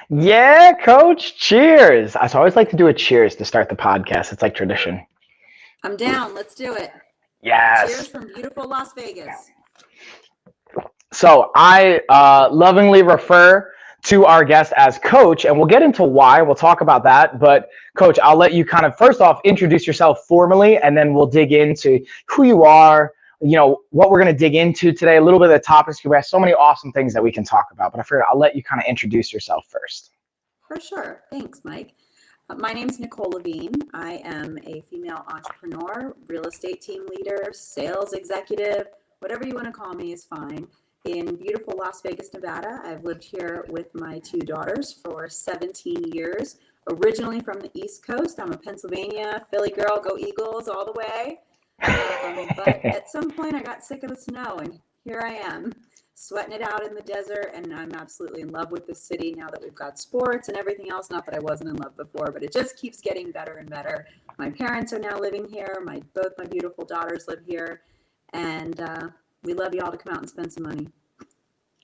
Yeah, coach. Cheers. I always like to do a cheers to start the podcast. It's like tradition. I'm down. Let's do it. Yes. Cheers from beautiful Las Vegas. So I lovingly refer to our guest as Coach, and we'll get into why. We'll talk about that. But Coach, I'll let you kind of first off introduce yourself formally, and then we'll dig into who you are, you know, what we're going to dig into today, a little bit of the topics. We have so many awesome things that we can talk about, but I figured I'll let you kind of introduce yourself first. For sure. Thanks, Mike. My name is Nicole Levine. I am a female entrepreneur, real estate team leader, sales executive, whatever you want to call me is fine. In beautiful Las Vegas, Nevada. I've lived here with my two daughters for 17 years, originally from the East Coast. I'm a Pennsylvania Philly girl, go Eagles all the way. But at some point I got sick of the snow, and here I am sweating it out in the desert, and I'm absolutely in love with the city now that we've got sports and everything else. Not that I wasn't in love before, but it just keeps getting better and better. My parents are now living here. Both my beautiful daughters live here, and we love you all to come out and spend some money.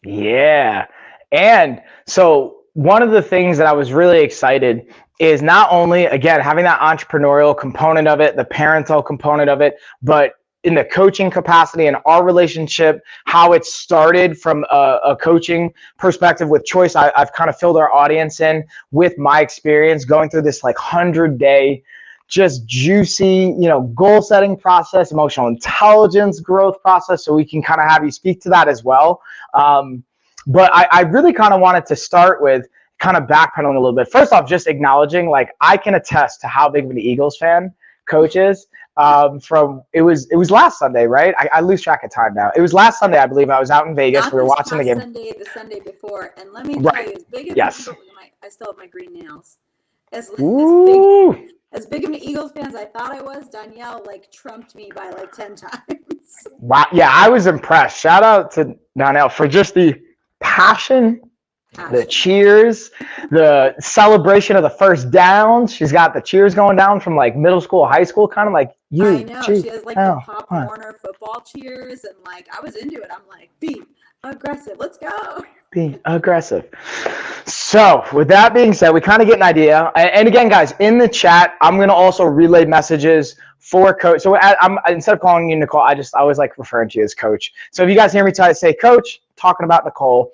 Yeah. And so one of the things that I was really excited is not only, again, having that entrepreneurial component of it, the parental component of it, but in the coaching capacity and our relationship, how it started from a coaching perspective with Choice. I've kind of filled our audience in with my experience going through this like 100-day, just juicy, you know, goal setting process, emotional intelligence growth process. So we can kind of have you speak to that as well. But I really kind of wanted to start with kind of backpedaling a little bit. First off, just acknowledging, like, I can attest to how big of an Eagles fan Coach is. It was last Sunday, right? I lose track of time now. It was last Sunday, I believe. I was out in Vegas. We were watching the game. The Sunday before. And let me tell you, as big as I still have my green nails. As big of an Eagles fan as I thought I was, Danielle like trumped me by like 10 times. Wow. Yeah, I was impressed. Shout out to Danielle for just the passion, the cheers, the celebration of the first down. She's got the cheers going down from like middle school, high school, kind of like you. I know. She has like the Pop Warner football cheers, and like I was into it. I'm like, be aggressive. Let's go. Be aggressive. So with that being said, we kind of get an idea. And again, guys, in the chat, I'm going to also relay messages for Coach. So I'm instead of calling you Nicole, I always like referring to you as Coach. So if you guys hear me say Coach, talking about Nicole.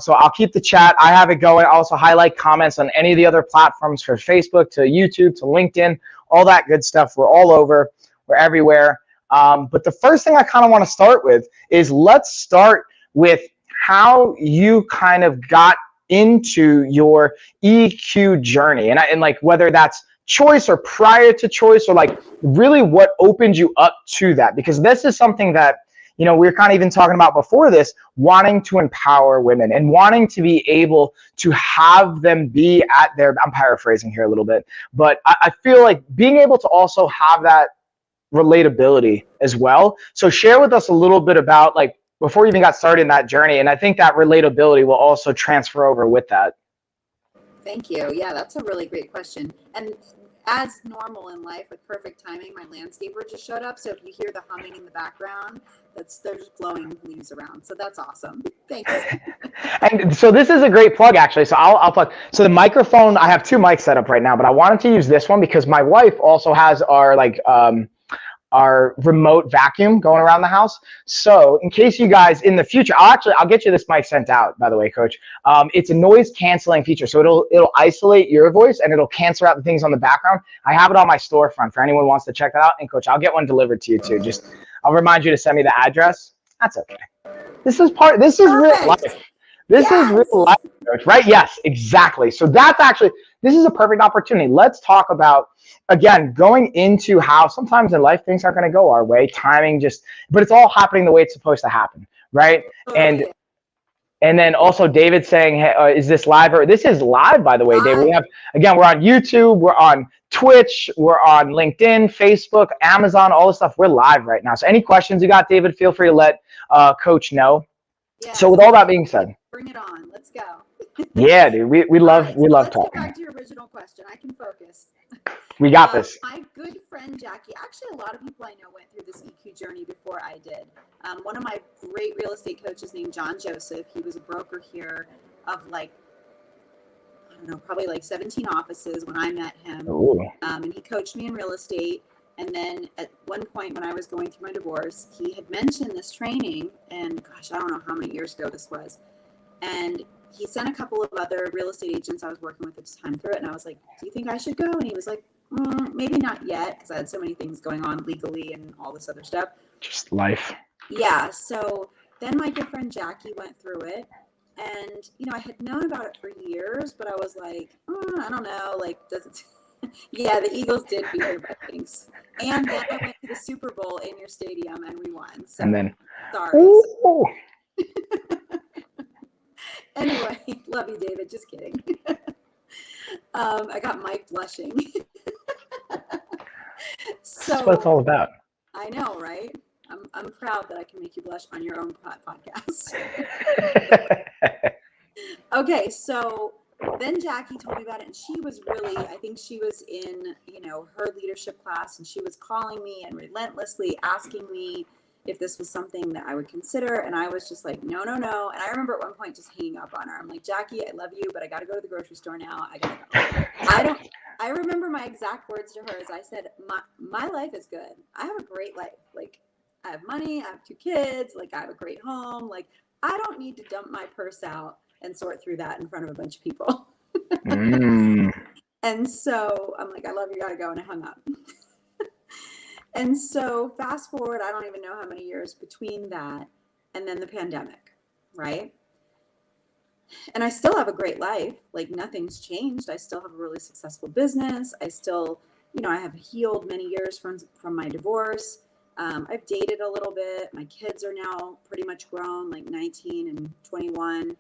So I'll keep the chat. I have it going. I'll also highlight comments on any of the other platforms, from Facebook to YouTube to LinkedIn, all that good stuff. We're all over. We're everywhere. But the first thing I kind of want to start with is let's start with how you kind of got into your EQ journey, and like whether that's Choice or prior to Choice, or like really what opened you up to that, because this is something that, you know, we were kind of even talking about before this, wanting to empower women and wanting to be able to have them be at their, I'm paraphrasing here a little bit, but I feel like being able to also have that relatability as well. So share with us a little bit about, like, before you even got started in that journey. And I think that relatability will also transfer over with that. Thank you. Yeah, that's a really great question. And as normal in life, with perfect timing, my landscaper just showed up. So if you hear the humming in the background, they're just blowing leaves around. So that's awesome. Thanks. And so this is a great plug, actually. So I'll plug. So the microphone, I have two mics set up right now, but I wanted to use this one because my wife also has our our remote vacuum going around the house. So in case you guys in the future, I'll get you this mic sent out, by the way, Coach. It's a noise canceling feature. So it'll isolate your voice and it'll cancel out the things on the background. I have it on my storefront for anyone who wants to check that out. And Coach, I'll get one delivered to you too. I'll remind you to send me the address. That's okay. This is real life. This is real life, Coach, right? Yes, exactly. So this is a perfect opportunity. Let's talk about, again, going into how sometimes in life things aren't going to go our way. Timing but it's all happening the way it's supposed to happen, right? And then also David saying, hey, is this live? This is live, by the way, David. We're on YouTube, we're on Twitch, we're on LinkedIn, Facebook, Amazon, all this stuff. We're live right now. So any questions you got, David, feel free to let Coach know. Yeah, so with all that being said, bring it on. Let's go. Yeah, dude, we love talking. Let's get back to your original question. I can focus. We got this. My good friend Jackie, actually a lot of people I know went through this EQ journey before I did. One of my great real estate coaches named John Joseph, he was a broker here of probably 17 offices when I met him. And he coached me in real estate. And then at one point when I was going through my divorce, he had mentioned this training, and gosh, I don't know how many years ago this was. And he sent a couple of other real estate agents I was working with at the time through it. And I was like, do you think I should go? And he was like, maybe not yet, because I had so many things going on legally and all this other stuff. Just life. Yeah. So then my good friend Jackie went through it. And, I had known about it for years, but I was like, I don't know. Does it... Yeah, the Eagles did beat your Vikings. And then I went to the Super Bowl in your stadium and we won. So, and then, sorry. Anyway, love you, David. Just kidding. I got Mike blushing. So that's what it's all about. I know, right? I'm proud that I can make you blush on your own podcast. Okay, so then Jackie told me about it, and she was really, I think she was in, her leadership class, and she was calling me and relentlessly asking me if this was something that I would consider. And I was just like, no. And I remember at one point just hanging up on her. I'm like, Jackie, I love you, but I got to go to the grocery store now. I got to go. I remember my exact words to her as I said, my life is good. I have a great life. I have money, I have 2 kids, I have a great home. I don't need to dump my purse out and sort through that in front of a bunch of people. And so I'm like, I love you, gotta go. And I hung up. And so fast forward, I don't even know how many years between that and then the pandemic, right? And I still have a great life. Nothing's changed. I still have a really successful business. I still, I have healed many years from my divorce. I've dated a little bit. My kids are now pretty much grown, 19 and 21.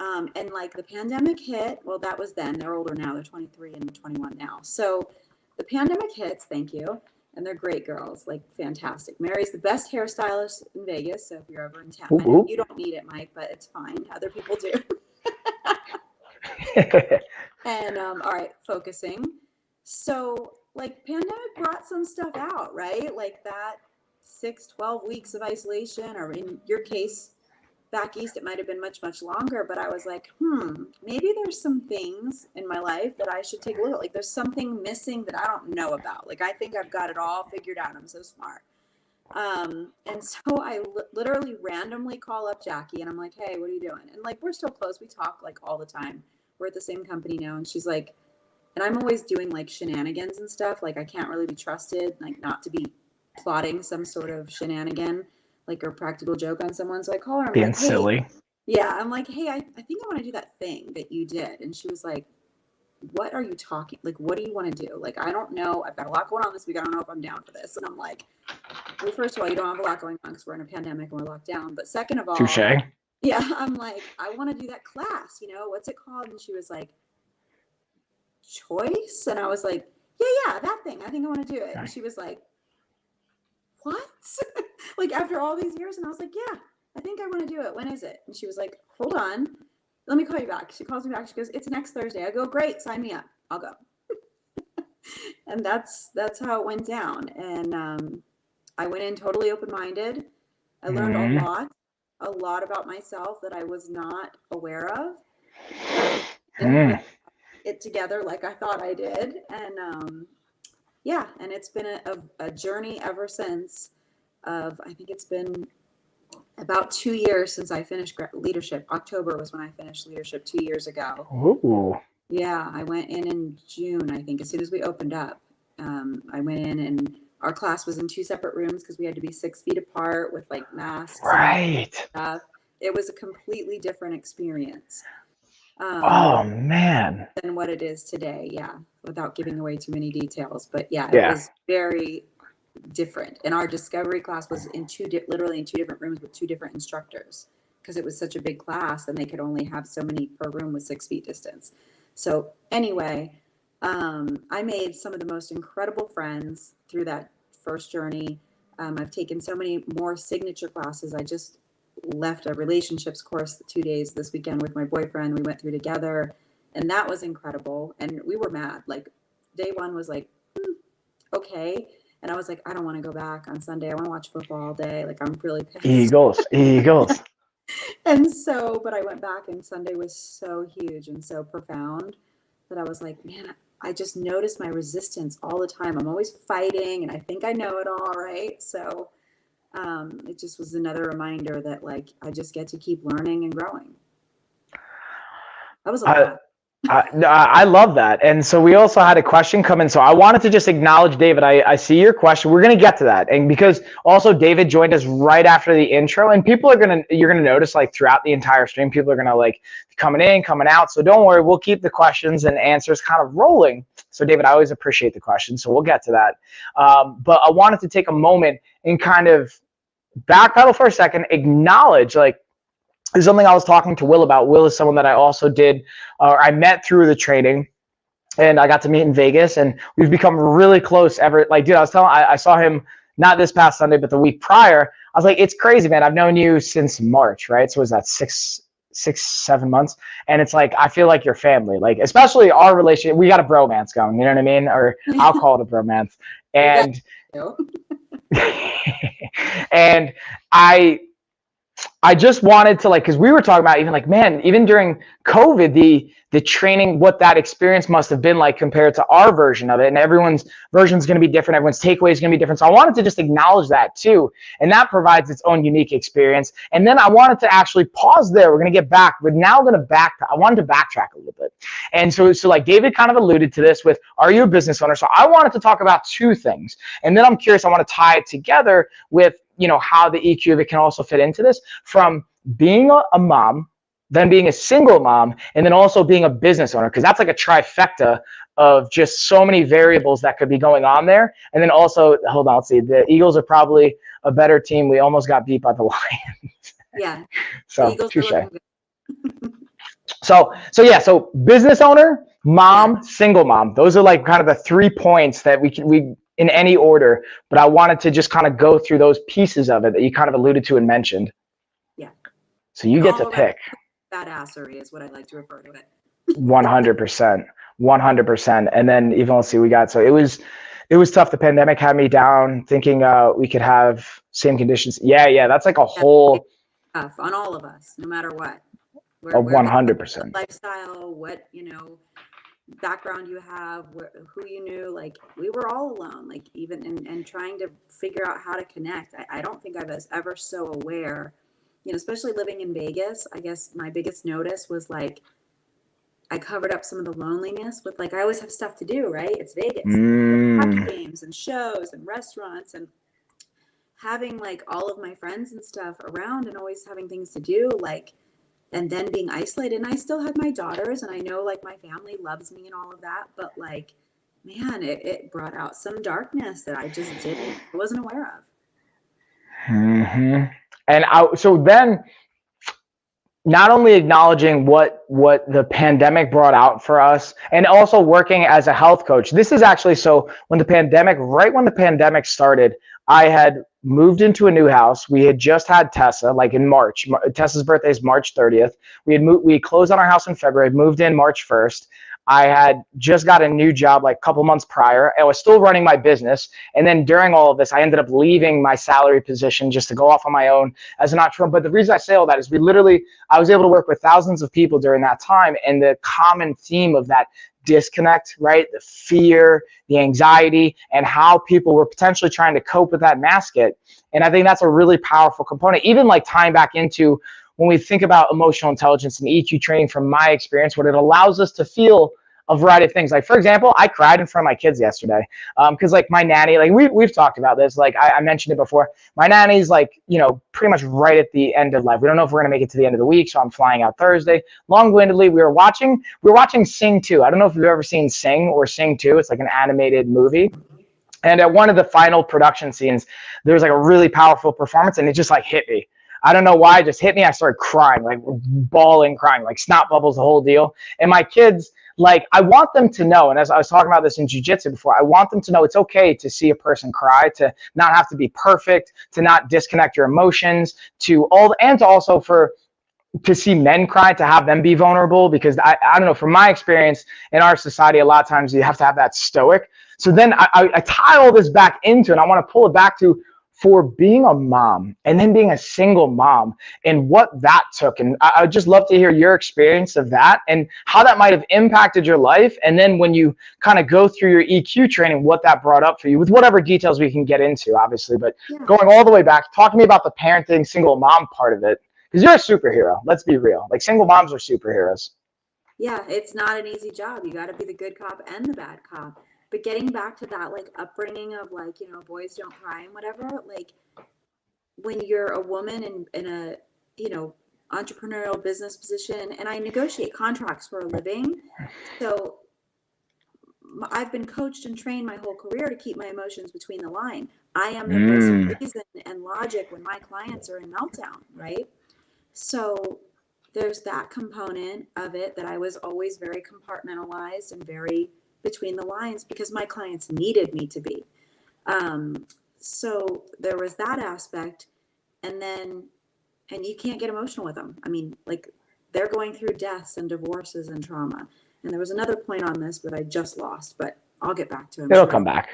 And the pandemic hit, well, that was then. They're older now. They're 23 and 21 now. So the pandemic hits, thank you. And they're great girls, fantastic. Mary's the best hairstylist in Vegas. So if you're ever in town, I know you don't need it, Mike, but it's fine. Other people do. And all right, focusing. So pandemic brought some stuff out, right? That 6-12 weeks of isolation, or in your case, back east, it might have been much, much longer, but I was like, maybe there's some things in my life that I should take a look at. There's something missing that I don't know about. I think I've got it all figured out. I'm so smart. And so I literally randomly call up Jackie and I'm like, hey, what are you doing? And we're still close. We talk all the time. We're at the same company now. And she's like, and I'm always doing shenanigans and stuff. I can't really be trusted, not to be plotting some sort of shenanigan, or practical joke on someone. So I call her. I'm being silly. Hey. Yeah. I'm like, hey, I think I want to do that thing that you did. And she was like, what are you talking? What do you want to do? I don't know. I've got a lot going on this week. I don't know if I'm down for this. And I'm like, well, first of all, you don't have a lot going on because we're in a pandemic and we're locked down. But second of all, touche. Yeah. I'm like, I want to do that class, what's it called? And she was like, Choice. And I was like, yeah, that thing. I think I want to do it. And she was like, what? After all these years? And I was like, yeah, I think I want to do it. When is it? And she was like, hold on, let me call you back. She calls me back. She goes, it's next Thursday. I go, great, sign me up. I'll go. And that's how it went down. And I went in totally open-minded. I learned a lot about myself that I was not aware of. Didn't put it together like I thought I did. And Yeah, and it's been a journey ever since. I think it's been about 2 years since I finished leadership. October was when I finished leadership 2 years ago. Ooh. Yeah, I went in June, I think, as soon as we opened up. I went in and our class was in two separate rooms because we had to be 6 feet apart with like masks and Right. stuff. It was a completely different experience Oh man. than what it is today. Yeah, without giving away too many details, but yeah, it Yeah. was very different. And our discovery class was in literally in two different rooms with two different instructors because it was such a big class and they could only have so many per room with 6 feet distance. So anyway, I made some of the most incredible friends through that first journey. I've taken so many more signature classes. I just left a relationships course 2 days this weekend with my boyfriend. We went through together and that was incredible. And we were mad. Like day one was like, okay. And I was like, I don't want to go back on Sunday. I want to watch football all day. Like I'm really pissed. Eagles. And so, but I went back and Sunday was so huge and so profound that I was like, man, I just noticed my resistance all the time. I'm always fighting and I think I know it all, right? So it just was another reminder that like, I just get to keep learning and growing. That was a lot. I love that. And so we also had a question come in. So I wanted to just acknowledge David. I see your question. We're going to get to that. And because also David joined us right after the intro and you're going to notice like throughout the entire stream, people are going to like coming in, coming out. So don't worry, we'll keep the questions and answers kind of rolling. So David, I always appreciate the questions. So we'll get to that. But I wanted to take a moment and kind of backpedal for a second, acknowledge like, is something I was talking to Will about. Will is someone that I also did, or I met through the training, and I got to meet in Vegas, and we've become really close ever. Like, dude, I saw him not this past Sunday, but the week prior. I was like, it's crazy, man. I've known you since March, right? So was that 7 months? And it's like, I feel like your family, like, especially our relationship, we got a bromance going, you know what I mean? Or I'll call it a bromance. And, and I just wanted to like, because we were talking about even like, man, even during COVID, the training, what that experience must have been like compared to our version of it. And everyone's version is going to be different. Everyone's takeaway is going to be different. So I wanted to just acknowledge that too. And that provides its own unique experience. And then I wanted to actually pause there. We're going to get back. We're now going to I wanted to backtrack a little bit. And so like David kind of alluded to this with, are you a business owner? So I wanted to talk about two things. And then I'm curious, I want to tie it together with, you know, how the EQ of it can also fit into this, from being a mom, then being a single mom, and then also being a business owner, because that's like a trifecta of just so many variables that could be going on there. And then also, hold on, let's see, the Eagles are probably a better team. We almost got beat by the Lions. Yeah. So touche. So business owner, mom, single mom. Those are like kind of the 3 points that we in any order, but I wanted to just kind of go through those pieces of it that you kind of alluded to and mentioned. Yeah. So you get to pick. Badassery is what I like to refer to it. 100%. And then even let's see, so it was tough. The pandemic had me down thinking we could have same conditions. Yeah. That's like a whole tough on all of us, no matter what. 100%. Lifestyle, what, background you have, who you knew, like we were all alone, like even and trying to figure out how to connect. I don't think I was ever so aware, especially living in Vegas. I guess my biggest notice was like I covered up some of the loneliness with like I always have stuff to do, right? It's Vegas. Hockey games and shows and restaurants and having like all of my friends and stuff around and always having things to do, like, and then being isolated. And I still have my daughters and I know like my family loves me and all of that, but like, man, it brought out some darkness that I just wasn't aware of. And so then not only acknowledging what the pandemic brought out for us, and also working as a health coach. This is actually, so when the pandemic started, I had moved into a new house. We had just had Tessa, like in March. Tessa's birthday is March 30th. We closed on our house in February, moved in March 1st. I had just got a new job like a couple months prior. I was still running my business. And then during all of this, I ended up leaving my salary position just to go off on my own as an entrepreneur. But the reason I say all that is I was able to work with thousands of people during that time. And the common theme of that disconnect, right? The fear, the anxiety, and how people were potentially trying to cope with that, mask it. And I think that's a really powerful component, even like tying back into when we think about emotional intelligence and EQ training. From my experience, what it allows us to feel a variety of things. Like, for example, I cried in front of my kids yesterday because like my nanny, like we've talked about this, like I mentioned it before, my nanny's like, you know, pretty much right at the end of life. We don't know if we're gonna make it to the end of the week, so I'm flying out Thursday. Long-windedly, we were watching Sing 2. I don't know if you've ever seen Sing or Sing 2. It's like an animated movie. And at one of the final production scenes, there was like a really powerful performance, and it just like hit me. I don't know why, it just hit me. I started crying, like bawling, crying, like snot bubbles, the whole deal. And my kids, like, I want them to know, and as I was talking about this in jiu-jitsu before, I want them to know it's okay to see a person cry, to not have to be perfect, to not disconnect your emotions, and to also to see men cry, to have them be vulnerable, because I don't know, from my experience in our society, a lot of times you have to have that stoic. So then I tie all this back into, and I want to pull it back to, for being a mom and then being a single mom and what that took. And I would just love to hear your experience of that and how that might have impacted your life. And then when you kind of go through your EQ training, what that brought up for you, with whatever details we can get into, obviously, but going all the way back, talk to me about the parenting single mom part of it. Because you're a superhero, let's be real. Like, single moms are superheroes. Yeah, it's not an easy job. You got to be the good cop and the bad cop. But getting back to that, like, upbringing of, like, you know, boys don't cry and whatever, like, when you're a woman in a, you know, entrepreneurial business position, and I negotiate contracts for a living. So I've been coached and trained my whole career to keep my emotions between the line. I am the voice of reason and logic when my clients are in meltdown, right? So there's that component of it that I was always very compartmentalized and very between the lines because my clients needed me to be. So there was that aspect. And you can't get emotional with them. I mean, like, they're going through deaths and divorces and trauma. And there was another point on this, but I just lost, but I'll get back to it. It'll come back.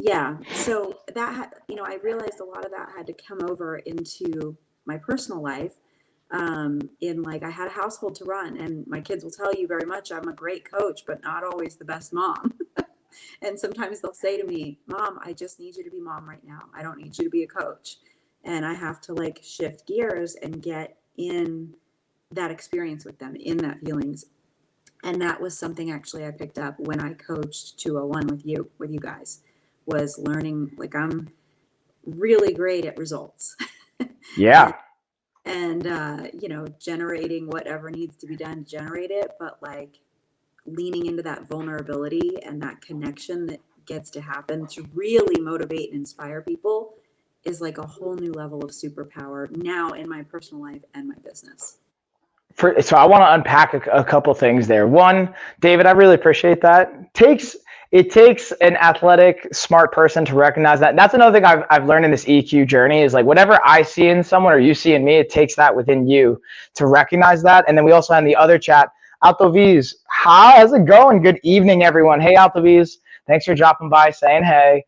Yeah. So that, you know, I realized a lot of that had to come over into my personal life. In, like, I had a household to run, and my kids will tell you very much I'm a great coach, but not always the best mom. And sometimes they'll say to me, Mom, I just need you to be mom right now. I don't need you to be a coach. And I have to, like, shift gears and get in that experience with them, in that feelings. And that was something actually I picked up when I coached 201 with you guys, was learning, like, I'm really great at results. Yeah. And you know, generating whatever needs to be done to generate it, but, like, leaning into that vulnerability and that connection that gets to happen to really motivate and inspire people is, like, a whole new level of superpower now in my personal life and my business. So I want to unpack a couple things there. One, David, I really appreciate that. It takes an athletic, smart person to recognize that. And that's another thing I've learned in this EQ journey is, like, whatever I see in someone or you see in me, it takes that within you to recognize that. And then we also had in the other chat, Altoviz, how's it going? Good evening, everyone. Hey, Altoviz, thanks for dropping by, saying hey.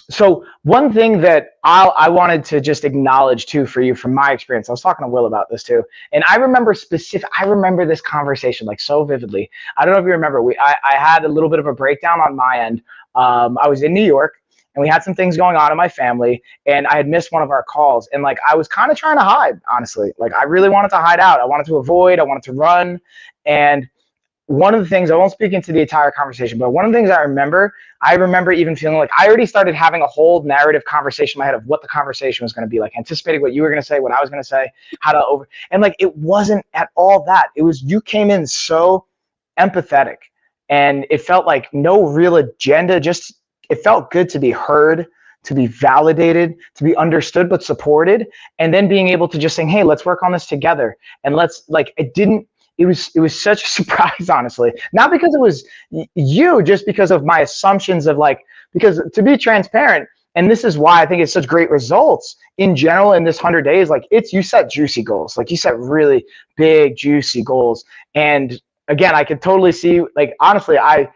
So one thing that I wanted to just acknowledge too for you from my experience, I was talking to Will about this too, and I remember this conversation, like, so vividly. I don't know if you remember, I had a little bit of a breakdown on my end. I was in New York, and we had some things going on in my family, and I had missed one of our calls, and, like, I was kind of trying to hide, honestly. Like, I really wanted to hide out. I wanted to avoid, I wanted to run. And one of the things, I won't speak into the entire conversation, but one of the things I remember even feeling like I already started having a whole narrative conversation in my head of what the conversation was going to be, like, anticipating what you were going to say, what I was going to say, and, like, it wasn't at all that. It was, you came in so empathetic, and it felt like no real agenda, just, it felt good to be heard, to be validated, to be understood, but supported. And then being able to just say, hey, let's work on this together. And let's, like, it was such a surprise, honestly. Not because it was you, just because of my assumptions of, like, because to be transparent, and this is why I think it's such great results in general in this 100 days, like, you set juicy goals. Like, you set really big, juicy goals. And again, I could totally see, like, honestly, I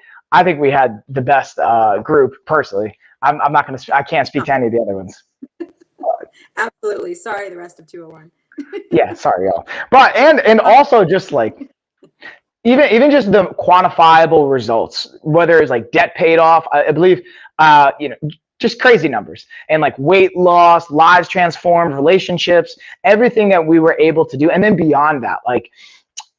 think we had the best group personally. I'm not going to, I can't speak to any of the other ones. Absolutely. Sorry, the rest of 201. Yeah, sorry, y'all. But and also just, like, even just the quantifiable results, whether it's like debt paid off, I believe, just crazy numbers, and like weight loss, lives transformed, relationships, everything that we were able to do. And then beyond that, like,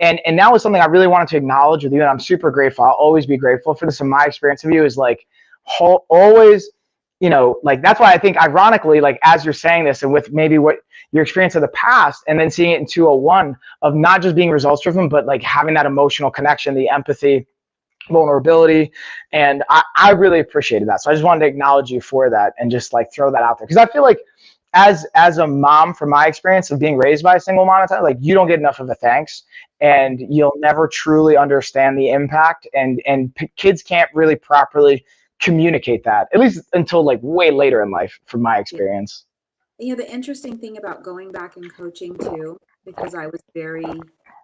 and that was something I really wanted to acknowledge with you. And I'm super grateful. I'll always be grateful for this. And my experience of you is like always, like that's why I think ironically, like as you're saying this and with maybe what your experience of the past and then seeing it in 201 of not just being results driven, but like having that emotional connection, the empathy, vulnerability. And I really appreciated that. So I just wanted to acknowledge you for that and just like throw that out there. Cause I feel like as a mom, from my experience of being raised by a single mom, like you don't get enough of a thanks and you'll never truly understand the impact and kids can't really properly communicate that, at least until like way later in life, from my experience. The interesting thing about going back and coaching too, because I was very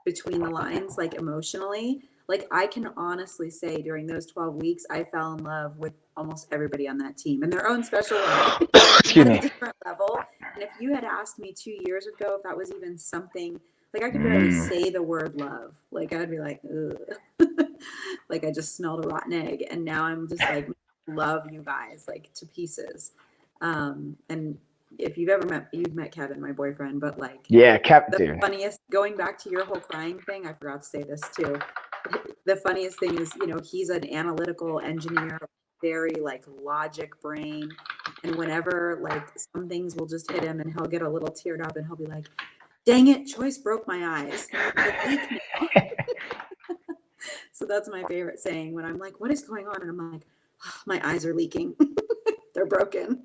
between the lines, like emotionally, like I can honestly say during those 12 weeks, I fell in love with almost everybody on that team in their own special way Excuse at me. a different level. And if you had asked me 2 years ago if that was even something, like I could barely say the word love. Like I'd be like, ugh. Like I just smelled a rotten egg. And now I'm just like, love you guys like to pieces. And if you've met Kevin, my boyfriend, but like, Yeah, the dude. funniest, going back to your whole crying thing, I forgot to say this too. The funniest thing is, he's an analytical engineer, very like logic brain. And whenever like some things will just hit him and he'll get a little teared up and he'll be like, dang it, Choice broke my eyes. So that's my favorite saying when I'm like, what is going on? And I'm like, oh, my eyes are leaking. They're broken.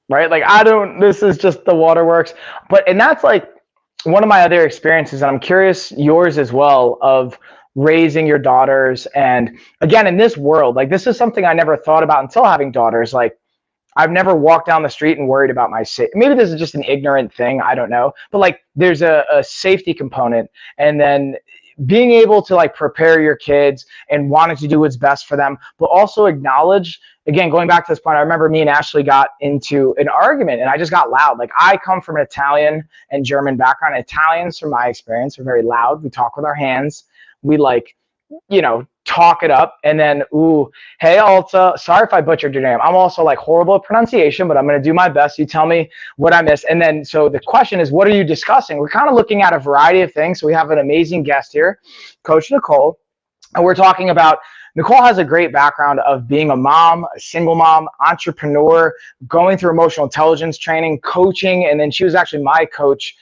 Right? Like this is just the waterworks. And that's like one of my other experiences, and I'm curious yours as well, of raising your daughters. And again, in this world, like this is something I never thought about until having daughters. Like I've never walked down the street and worried about my safety. Maybe this is just an ignorant thing. I don't know. But like there's a safety component. And then being able to like prepare your kids and wanting to do what's best for them, but also acknowledge, again, going back to this point, I remember me and Ashley got into an argument and I just got loud. Like I come from an Italian and German background. Italians, from my experience, are very loud. We talk with our hands. We like, talk it up. And then, ooh, hey, Alta, sorry if I butchered your name. I'm also like horrible at pronunciation, but I'm going to do my best. You tell me what I missed. And then, so the question is, what are you discussing? We're kind of looking at a variety of things. So we have an amazing guest here, Coach Nicole. And we're talking about, Nicole has a great background of being a mom, a single mom, entrepreneur, going through emotional intelligence training, coaching. And then she was actually my coach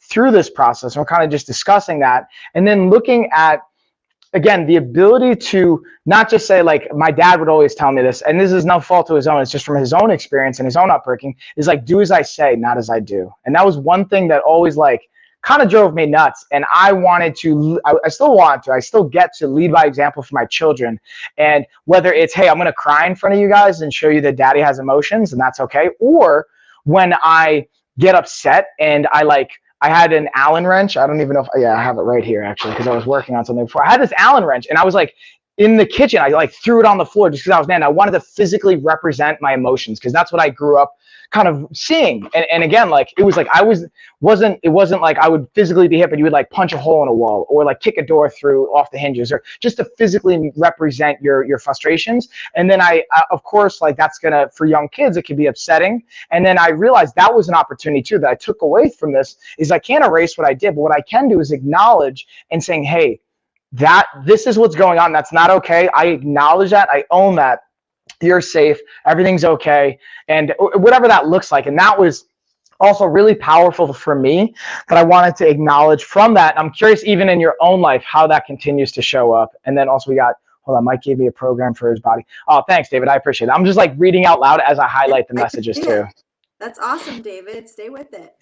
through this process. And we're kind of just discussing that. And then looking at, again, the ability to not just say, like my dad would always tell me this, and this is no fault to his own, it's just from his own experience and his own upbringing, is like, do as I say, not as I do. And that was one thing that always like kind of drove me nuts. And I wanted to, I still want to, I still get to lead by example for my children. And whether it's, hey, I'm going to cry in front of you guys and show you that daddy has emotions and that's okay. Or when I get upset and I had an Allen wrench. I don't even know if, I have it right here actually, because I was working on something before. I had this Allen wrench and I was like in the kitchen. I like threw it on the floor just because I was mad. I wanted to physically represent my emotions because that's what I grew up kind of seeing. And again, like it was like it wasn't like I would physically be hit, but you would like punch a hole in a wall or like kick a door through off the hinges or just to physically represent your frustrations. And then I of course, like that's gonna, for young kids, it can be upsetting. And then I realized that was an opportunity too that I took away from this is I can't erase what I did, but what I can do is acknowledge and saying, hey, this is what's going on. That's not okay. I acknowledge that. I own that. You're safe. Everything's okay. And whatever that looks like. And that was also really powerful for me, but I wanted to acknowledge from that. I'm curious, even in your own life, how that continues to show up. And then also we got, hold on, Mike gave me a program for his body. Oh, thanks, David. I appreciate it. I'm just like reading out loud as I highlight the messages too. That's awesome, David. Stay with it.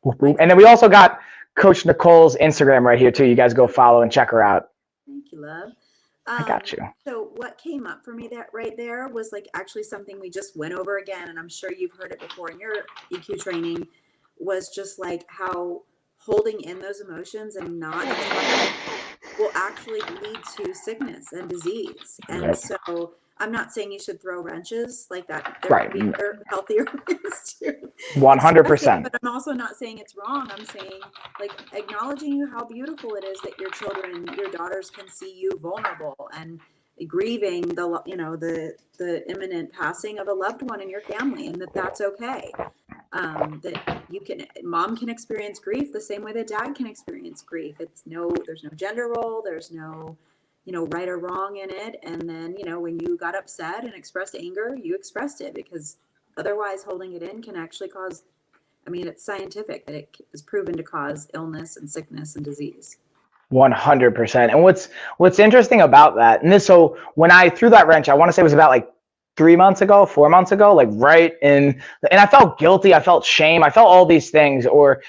And then we also got Coach Nicole's Instagram right here too. You guys go follow and check her out. Thank you, love. I got you. So what came up for me that right there was like actually something we just went over again, and I'm sure you've heard it before in your EQ training, was just like how holding in those emotions and not will actually lead to sickness and disease. And so I'm not saying you should throw wrenches like that. There Right. can be healthier ways to 100%. but I'm also not saying it's wrong. I'm saying like acknowledging how beautiful it is that your children, your daughters can see you vulnerable and grieving the imminent passing of a loved one in your family, and that's okay. That mom can experience grief the same way that dad can experience grief. There's no gender role. There's no, right or wrong in it. And then, when you got upset and expressed anger, you expressed it, because otherwise holding it in can actually cause, it's scientific that it is proven to cause illness and sickness and disease. 100%. And what's interesting about that, so when I threw that wrench, I want to say it was about like 4 months ago, like right in, and I felt guilty, I felt shame, I felt all these things, or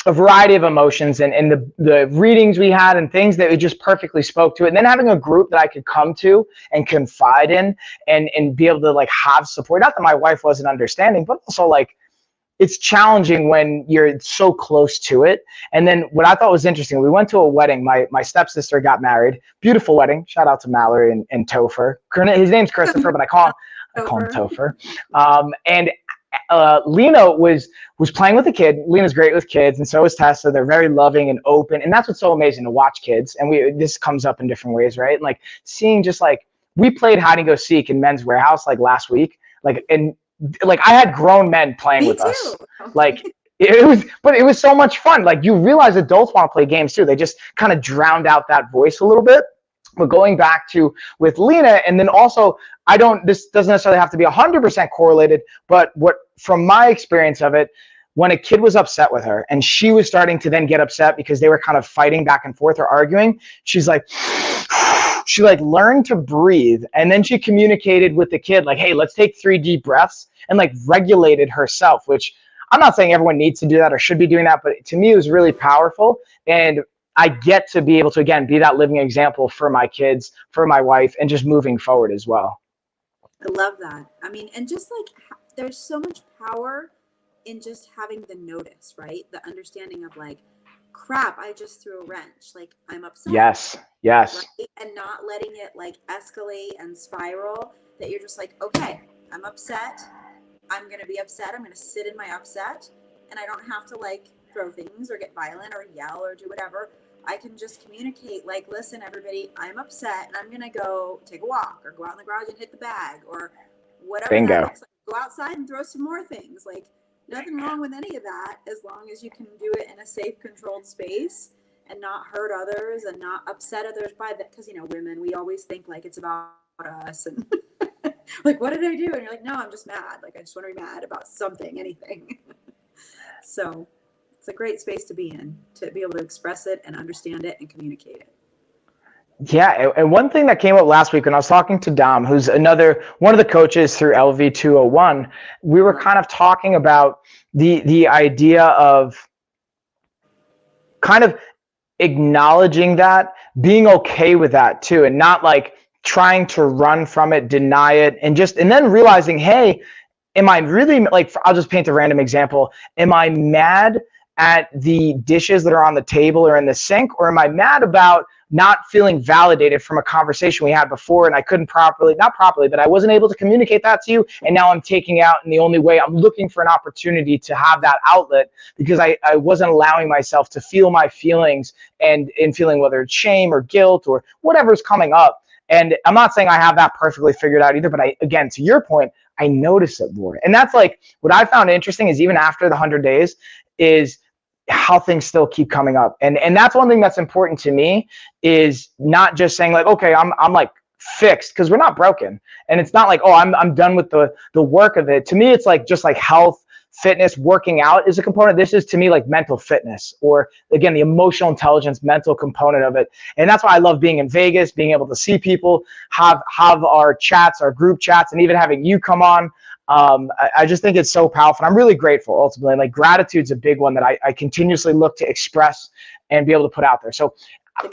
a variety of emotions, and the readings we had and things that it just perfectly spoke to it. And then having a group that I could come to and confide in and be able to like have support. Not that my wife wasn't understanding, but also like it's challenging when you're so close to it. And then what I thought was interesting, we went to a wedding. My stepsister got married. Beautiful wedding. Shout out to Mallory and Topher. His name's Christopher, but I call him Topher. And Lena was playing with a kid. Lena's great with kids, and so is Tessa. They're very loving and open, and that's what's so amazing to watch kids. And this comes up in different ways, right? And like seeing just like we played hide and go seek in Men's Warehouse like last week, like I had grown men playing with us. Like it was so much fun. Like you realize adults want to play games too. They just kind of drowned out that voice a little bit. But going back to with Lena, and then also this doesn't necessarily have to be 100% correlated, but from my experience of it, when a kid was upset with her and she was starting to then get upset because they were kind of fighting back and forth or arguing, she's like, she like learned to breathe, and then she communicated with the kid like, hey, let's take 3 deep breaths, and like regulated herself, which I'm not saying everyone needs to do that or should be doing that, but to me it was really powerful. And I get to be able to, again, be that living example for my kids, for my wife, and just moving forward as well. I love that. And just like there's so much power in just having the notice, right? The understanding of like, crap, I just threw a wrench. Like I'm upset. Yes. Right? And not letting it like escalate and spiral, that you're just like, okay, I'm upset. I'm going to be upset. I'm going to sit in my upset, and I don't have to like throw things or get violent or yell or do whatever. I can just communicate like, listen, everybody, I'm upset and I'm going to go take a walk or go out in the garage and hit the bag or whatever. Bingo. That looks like. Go outside and throw some more things. Like nothing wrong with any of that, as long as you can do it in a safe, controlled space and not hurt others and not upset others by that. Because, women, we always think like it's about us and like, what did I do? And you're like, no, I'm just mad. Like, I just want to be mad about something, anything. So it's a great space to be in, to be able to express it and understand it and communicate it. Yeah, and one thing that came up last week when I was talking to Dom, who's one of the coaches through LV 201, we were kind of talking about the idea of kind of acknowledging that, being okay with that too, and not like trying to run from it, deny it, and then realizing, hey, am I really, like, I'll just paint a random example. Am I mad at the dishes that are on the table or in the sink, or am I mad about not feeling validated from a conversation we had before, and I couldn't not properly, but I wasn't able to communicate that to you, and now I'm taking out, and the only way I'm looking for an opportunity to have that outlet because I wasn't allowing myself to feel my feelings and in feeling whether it's shame or guilt or whatever's coming up. And I'm not saying I have that perfectly figured out either, but again, to your point, I notice it more. And that's like what I found interesting is even after the 100 days is how things still keep coming up. And that's one thing that's important to me, is not just saying like, okay, I'm like fixed, because we're not broken. And it's not like, oh, I'm done with the work of it. To me, it's like just like health, fitness, working out is a component. This is to me like mental fitness, or again, the emotional intelligence, mental component of it. And that's why I love being in Vegas, being able to see people, have our chats, our group chats, and even having you come on. I just think it's so powerful. I'm really grateful ultimately. Like gratitude's a big one that I continuously look to express and be able to put out there. So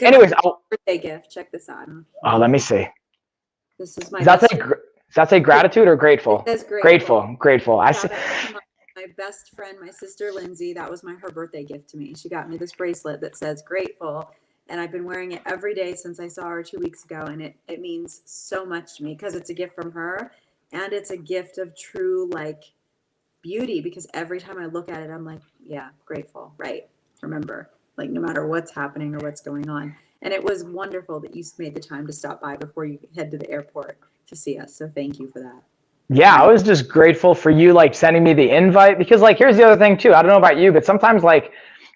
anyways, birthday gift. Check this out. Oh, let me see. This is my Does that say gratitude or grateful? It says Grateful. I see. My best friend, my sister Lindsay, that was her birthday gift to me. She got me this bracelet that says grateful. And I've been wearing it every day since I saw her 2 weeks ago. And it means so much to me because it's a gift from her. And it's a gift of true, like, beauty, because every time I look at it, I'm like, yeah, grateful, right? Remember, like, no matter what's happening or what's going on. And it was wonderful that you made the time to stop by before you head to the airport to see us. So thank you for that. Yeah, I was just grateful for you like sending me the invite, because like here's the other thing too. I don't know about you, but sometimes like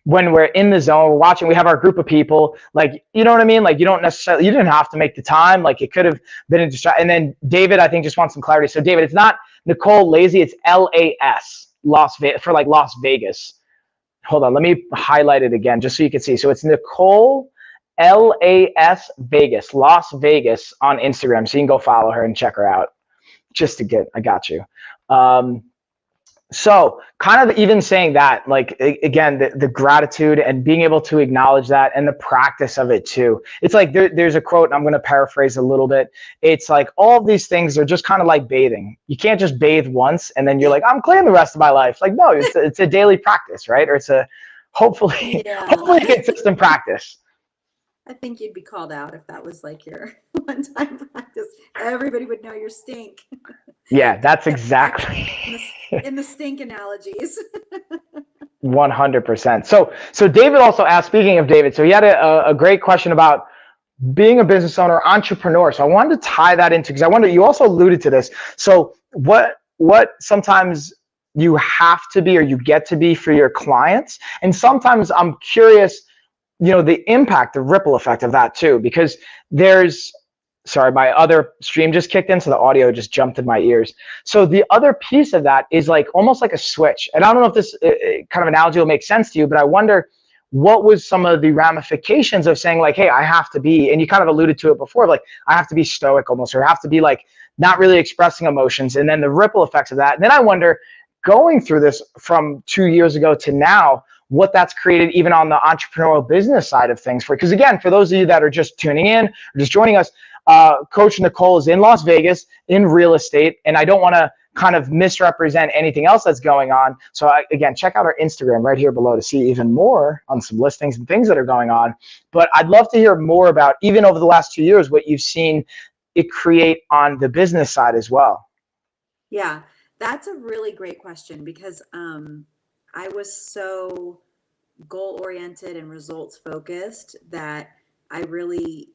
when we're in the zone, we're watching, we have our group of people, like, you know what I mean? Like you didn't have to make the time. Like it could have been a distraction. And then David, I think, just wants some clarity. So David, it's not Nicole Lazy, it's LAS, Las Vegas, for like Las Vegas. Hold on, let me highlight it again just so you can see. So it's Nicole LAS Vegas, Las Vegas on Instagram. So you can go follow her and check her out. Just to get, I got you. So kind of even saying that, like, again, the gratitude and being able to acknowledge that and the practice of it too. It's like there's a quote, and I'm going to paraphrase a little bit. It's like all of these things are just kind of like bathing. You can't just bathe once and then you're like, I'm clean the rest of my life. Like, no, it's a daily practice, right? Or it's a hopefully a consistent practice. I think you'd be called out if that was like your one-time practice. Everybody would know your stink. Yeah, that's exactly. in the stink analogies. 100%. So David also asked, speaking of David, so he had a great question about being a business owner, entrepreneur. So I wanted to tie that into, because I wonder, you also alluded to this. So what sometimes you have to be or you get to be for your clients. And sometimes I'm curious, you know, the impact, the ripple effect of that too, because sorry, my other stream just kicked in, so the audio just jumped in my ears. So the other piece of that is like almost like a switch. And I don't know if this kind of analogy will make sense to you, but I wonder what was some of the ramifications of saying like, hey, I have to be, and you kind of alluded to it before, like I have to be stoic almost, or I have to be like not really expressing emotions, and then the ripple effects of that. And then I wonder, going through this from 2 years ago to now, what that's created even on the entrepreneurial business side of things. Because again, for those of you that are just tuning in or just joining us, Coach Nicole is in Las Vegas in real estate, and I don't want to kind of misrepresent anything else that's going on. So again, check out our Instagram right here below to see even more on some listings and things that are going on. But I'd love to hear more about, even over the last 2 years, what you've seen it create on the business side as well. Yeah, that's a really great question, because I was so goal-oriented and results-focused that I really,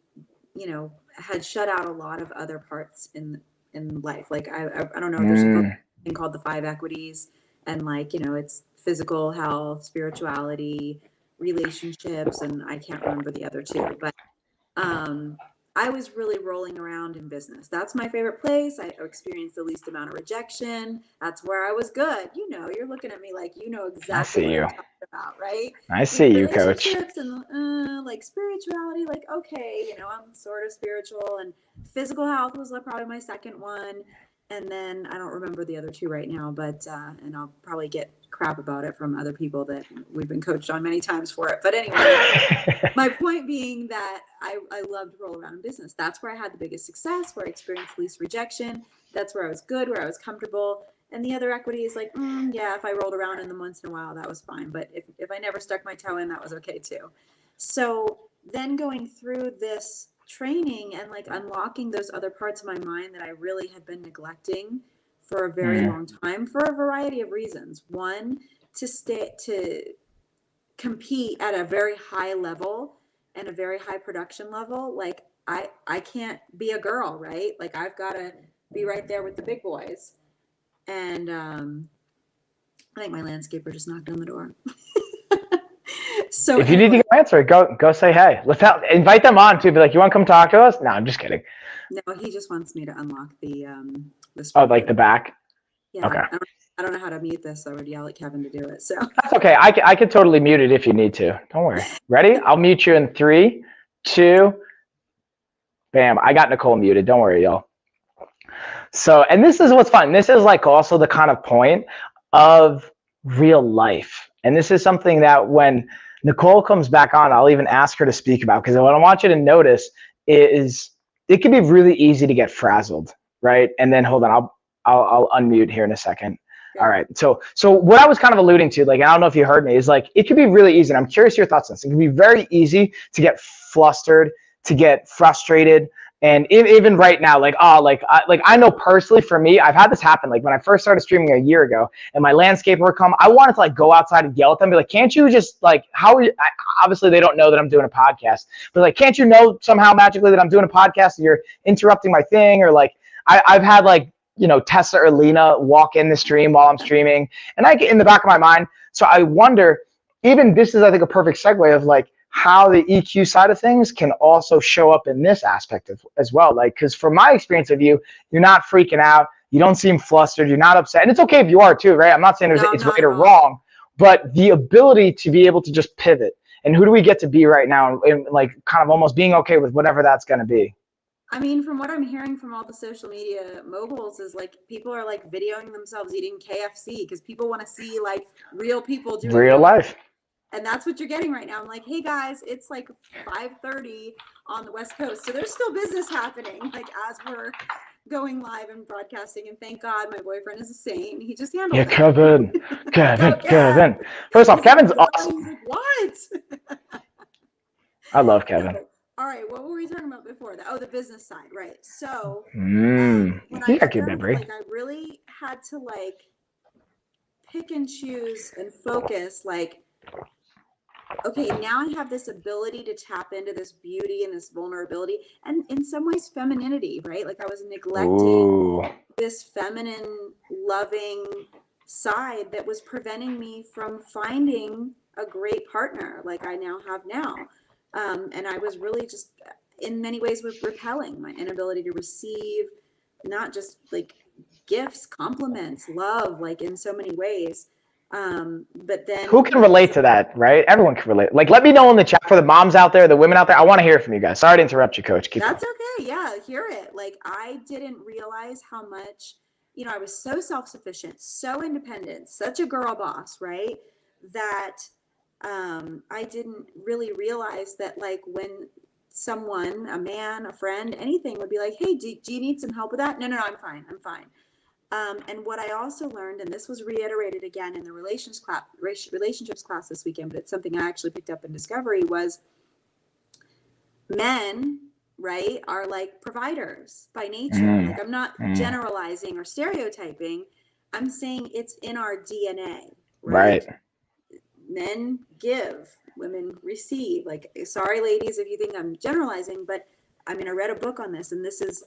had shut out a lot of other parts in life. Like I don't know, there's a book called The 5 Equities, and like, it's physical health, spirituality, relationships, and I can't remember the other two, but I was really rolling around in business. That's my favorite place. I experienced the least amount of rejection. That's where I was good. You're looking at me like exactly what I'm talking about, right? I see you, Coach. Relationships and like spirituality, like, okay, I'm sort of spiritual, and physical health was like probably my second one. And then I don't remember the other two right now, but and I'll probably get crap about it from other people that we've been coached on many times for it. But anyway, my point being that I loved roll around in business. That's where I had the biggest success, where I experienced least rejection. That's where I was good, where I was comfortable. And the other equity is like, yeah, if I rolled around in them once in a while, that was fine. But if I never stuck my toe in, that was okay too. So then going through this training and like unlocking those other parts of my mind that I really had been neglecting for a very long time, for a variety of reasons. One, to compete at a very high level and a very high production level. Like I can't be a girl, right? Like I've got to be right there with the big boys. And I think my landscaper just knocked on the door. So if you need to go answer it, go say hey. Invite them on too. Be like, you want to come talk to us? No, I'm just kidding. No, he just wants me to unlock the like the back. Yeah. Okay. I don't know how to mute this, so I would yell at Kevin to do it. So that's okay. I could totally mute it if you need to. Don't worry. Ready? I'll mute you in 3, 2. Bam! I got Nicole muted. Don't worry, y'all. So, and this is what's fun. This is like also the kind of point of real life, and this is something that when Nicole comes back on, I'll even ask her to speak about, because what I want you to notice is it can be really easy to get frazzled, right? And then hold on, I'll unmute here in a second. All right. So what I was kind of alluding to, like, I don't know if you heard me, is like, it could be really easy. And I'm curious your thoughts on this. It can be very easy to get flustered, to get frustrated. And even right now, like, I know personally for me, I've had this happen. Like when I first started streaming a year ago and my landscaper would come, I wanted to like go outside and yell at them, be like, can't you just like, how are you? Obviously they don't know that I'm doing a podcast, but like, can't you know somehow magically that I'm doing a podcast and you're interrupting my thing? Or like, I've had like, Tessa or Lena walk in the stream while I'm streaming, and I get in the back of my mind. So I wonder, even this is, I think, a perfect segue of like how the EQ side of things can also show up in this aspect as well. Like, because from my experience of you, you're not freaking out. You don't seem flustered. You're not upset. And it's okay if you are too, right? I'm not saying it's right or wrong, but the ability to be able to just pivot. And who do we get to be right now? And like kind of almost being okay with whatever that's going to be. I mean, from what I'm hearing from all the social media moguls is like people are like videoing themselves eating KFC because people want to see like real people doing real life. And that's what you're getting right now. I'm like, hey guys, it's like 5:30 on the West Coast. So there's still business happening like as we're going live and broadcasting. And thank God my boyfriend is a saint. He just handled it. Kevin. First off, Kevin's awesome. He's like, what? I love Kevin. So, all right, what were we talking about before that? Oh, the business side, right? So when I really had to like pick and choose and focus. Like, okay, now I have this ability to tap into this beauty and this vulnerability, and in some ways, femininity, right? Like I was neglecting this feminine, loving side that was preventing me from finding a great partner, like I now have now. And I was really just, in many ways, repelling my inability to receive, not just like gifts, compliments, love, like in so many ways. But then who can relate to that, right? Everyone can relate. Like, let me know in the chat for the moms out there, the women out there. I want to hear from you guys. Sorry to interrupt you, Coach. That's okay. Yeah, hear it. Like, I didn't realize how much, I was so self-sufficient, so independent, such a girl boss, right? That I didn't really realize that like when someone, a man, a friend, anything would be like, hey, do you need some help with that? No, I'm fine. And what I also learned, and this was reiterated again in the relationships class this weekend, but it's something I actually picked up in Discovery, was men, right, are like providers by nature. Like I'm not generalizing or stereotyping. I'm saying it's in our DNA, right? Men give, women receive. Like, sorry, ladies, if you think I'm generalizing, but I mean, I read a book on this, and this is,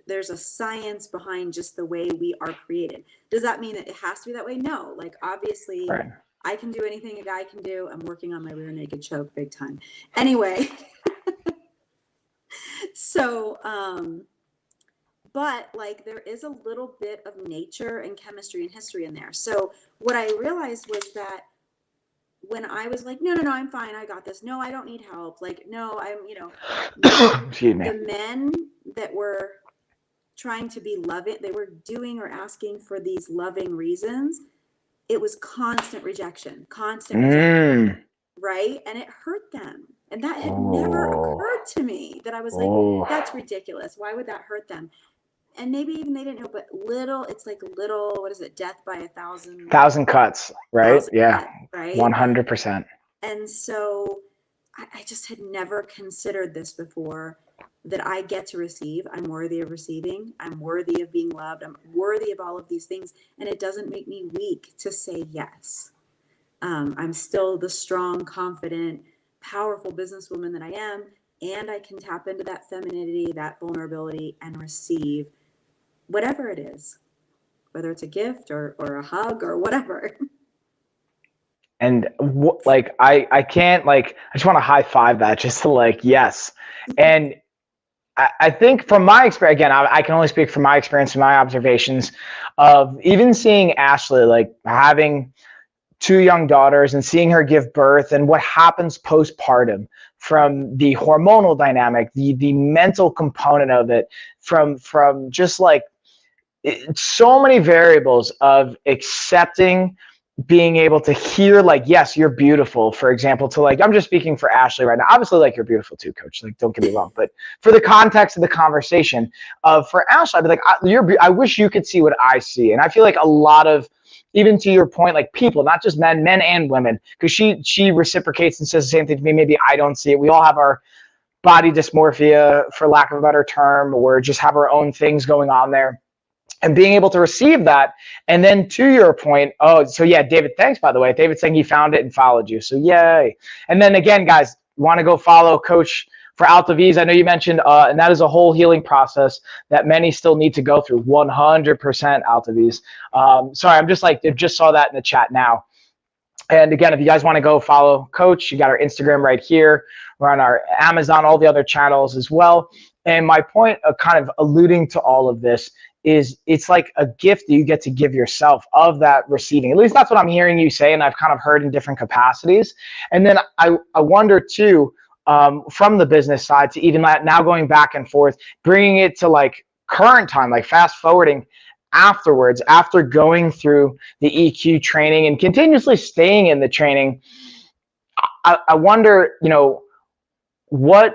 there's a science behind just the way we are created. Does that mean that it has to be that way? No. Like, obviously, I can do anything a guy can do. I'm working on my rear naked choke big time. Anyway, so, but like there is a little bit of nature and chemistry and history in there. So what I realized was that when I was like, no, I'm fine. I got this. No, I don't need help. Like, no, I'm, the men that were trying to be loving, they were doing or asking for these loving reasons. It was constant rejection, right? And it hurt them. And that had never occurred to me, that I was like, that's ridiculous. Why would that hurt them? And maybe even they didn't know, but it's like little, what is it? Death by 1,000 cuts, right? Cuts, right? 100%. And so I just had never considered this before, that I get to receive. I'm worthy of receiving. I'm worthy of being loved. I'm worthy of all of these things. And it doesn't make me weak to say yes. I'm still the strong, confident, powerful businesswoman that I am. And I can tap into that femininity, that vulnerability, and receive whatever it is, whether it's a gift or a hug or whatever. And I can't, like, I just want to high five that, just to like, yes. And I think from my experience, again, I can only speak from my experience and my observations of even seeing Ashley, like having 2 young daughters and seeing her give birth and what happens postpartum, from the hormonal dynamic, the mental component of it, from just like so many variables of accepting being able to hear like, yes, you're beautiful, for example, to like, I'm just speaking for Ashley right now. Obviously, like, you're beautiful too, coach. Like, don't get me wrong. But for the context of the conversation for Ashley, I'd be like, I wish you could see what I see. And I feel like a lot of, even to your point, like people, not just men and women, because she reciprocates and says the same thing to me. Maybe I don't see it. We all have our body dysmorphia, for lack of a better term, or just have our own things going on there. And being able to receive that. And then to your point, oh, so yeah, David, thanks, by the way. David's saying he found it and followed you. So yay. And then again, guys, want to go follow Coach for Alta-V's. I know you mentioned, and that is a whole healing process that many still need to go through, 100% Alta-V's. Sorry, I'm just like, I just saw that in the chat now. And again, if you guys want to go follow Coach, you got our Instagram right here. We're on our Amazon, all the other channels as well. And my point of kind of alluding to all of this is it's like a gift that you get to give yourself of that receiving. At least that's what I'm hearing you say, and I've kind of heard in different capacities. And then I wonder too, from the business side, to even now going back and forth, bringing it to like current time, like fast forwarding afterwards, after going through the EQ training and continuously staying in the training, I wonder, you know, what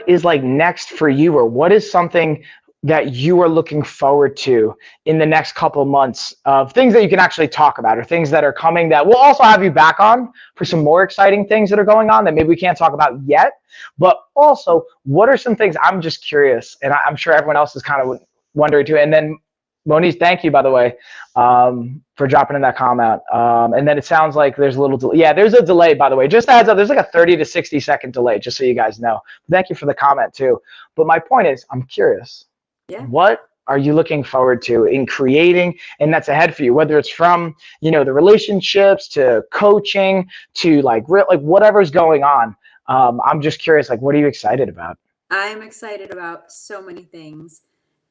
is like next for you, or what is something that you are looking forward to in the next couple months of things that you can actually talk about, or things that are coming that we'll also have you back on for some more exciting things that are going on that maybe we can't talk about yet. But also, what are some things, I'm just curious, and I'm sure everyone else is kind of wondering too. And then Moniz, thank you, by the way, for dropping in that comment. And then it sounds like there's a little delay. Yeah, there's a delay, by the way. Just a heads up, there's like a 30 to 60 second delay, just so you guys know. Thank you for the comment too. But my point is, I'm curious. Yeah. What are you looking forward to in creating, and that's ahead for you, whether it's from, you know, the relationships to coaching to like whatever's going on. I'm just curious, like, what are you excited about? I'm excited about so many things.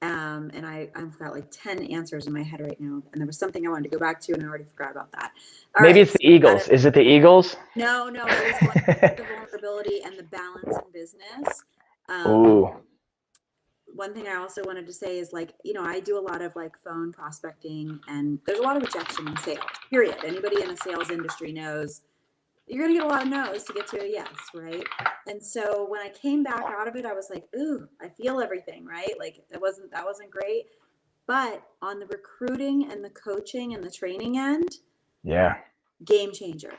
And I've got like 10 answers in my head right now. And there was something I wanted to go back to, and I already forgot about that. Maybe it's the Eagles. Is it the Eagles? No, it was going the vulnerability and the balance in business. Ooh. One thing I also wanted to say is, like, you know, I do a lot of like phone prospecting, and there's a lot of rejection in sales, period. Anybody in the sales industry knows you're going to get a lot of no's to get to a yes, right? And so when I came back out of it, I was like, ooh, I feel everything, right? Like that wasn't great. But on the recruiting and the coaching and the training end, yeah, game changer.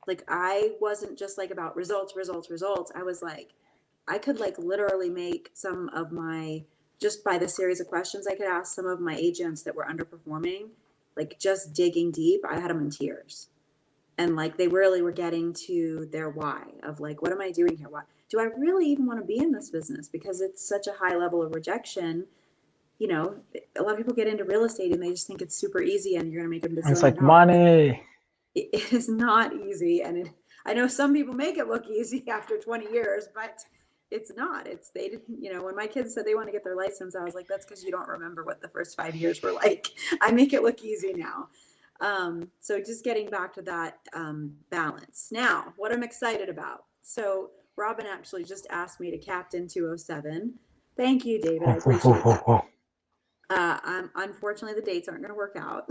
Like I wasn't just like about results. I was like, I could like literally make some of my, just by the series of questions I could ask some of my agents that were underperforming, like just digging deep, I had them in tears. And like they really were getting to their why of like, what am I doing here? Why do I really even want to be in this business? Because it's such a high level of rejection. You know, a lot of people get into real estate and they just think it's super easy and you're going to make a bazillion. It's like money. It is not easy. And I know some people make it look easy after 20 years, but it's not. They didn't, you know, when my kids said they want to get their license, I was like, that's because you don't remember what the first 5 years were like. I make it look easy now. So just getting back to that balance. Now, what I'm excited about. So Robin actually just asked me to captain 207. Thank you, David. I appreciate that. Unfortunately, the dates aren't going to work out.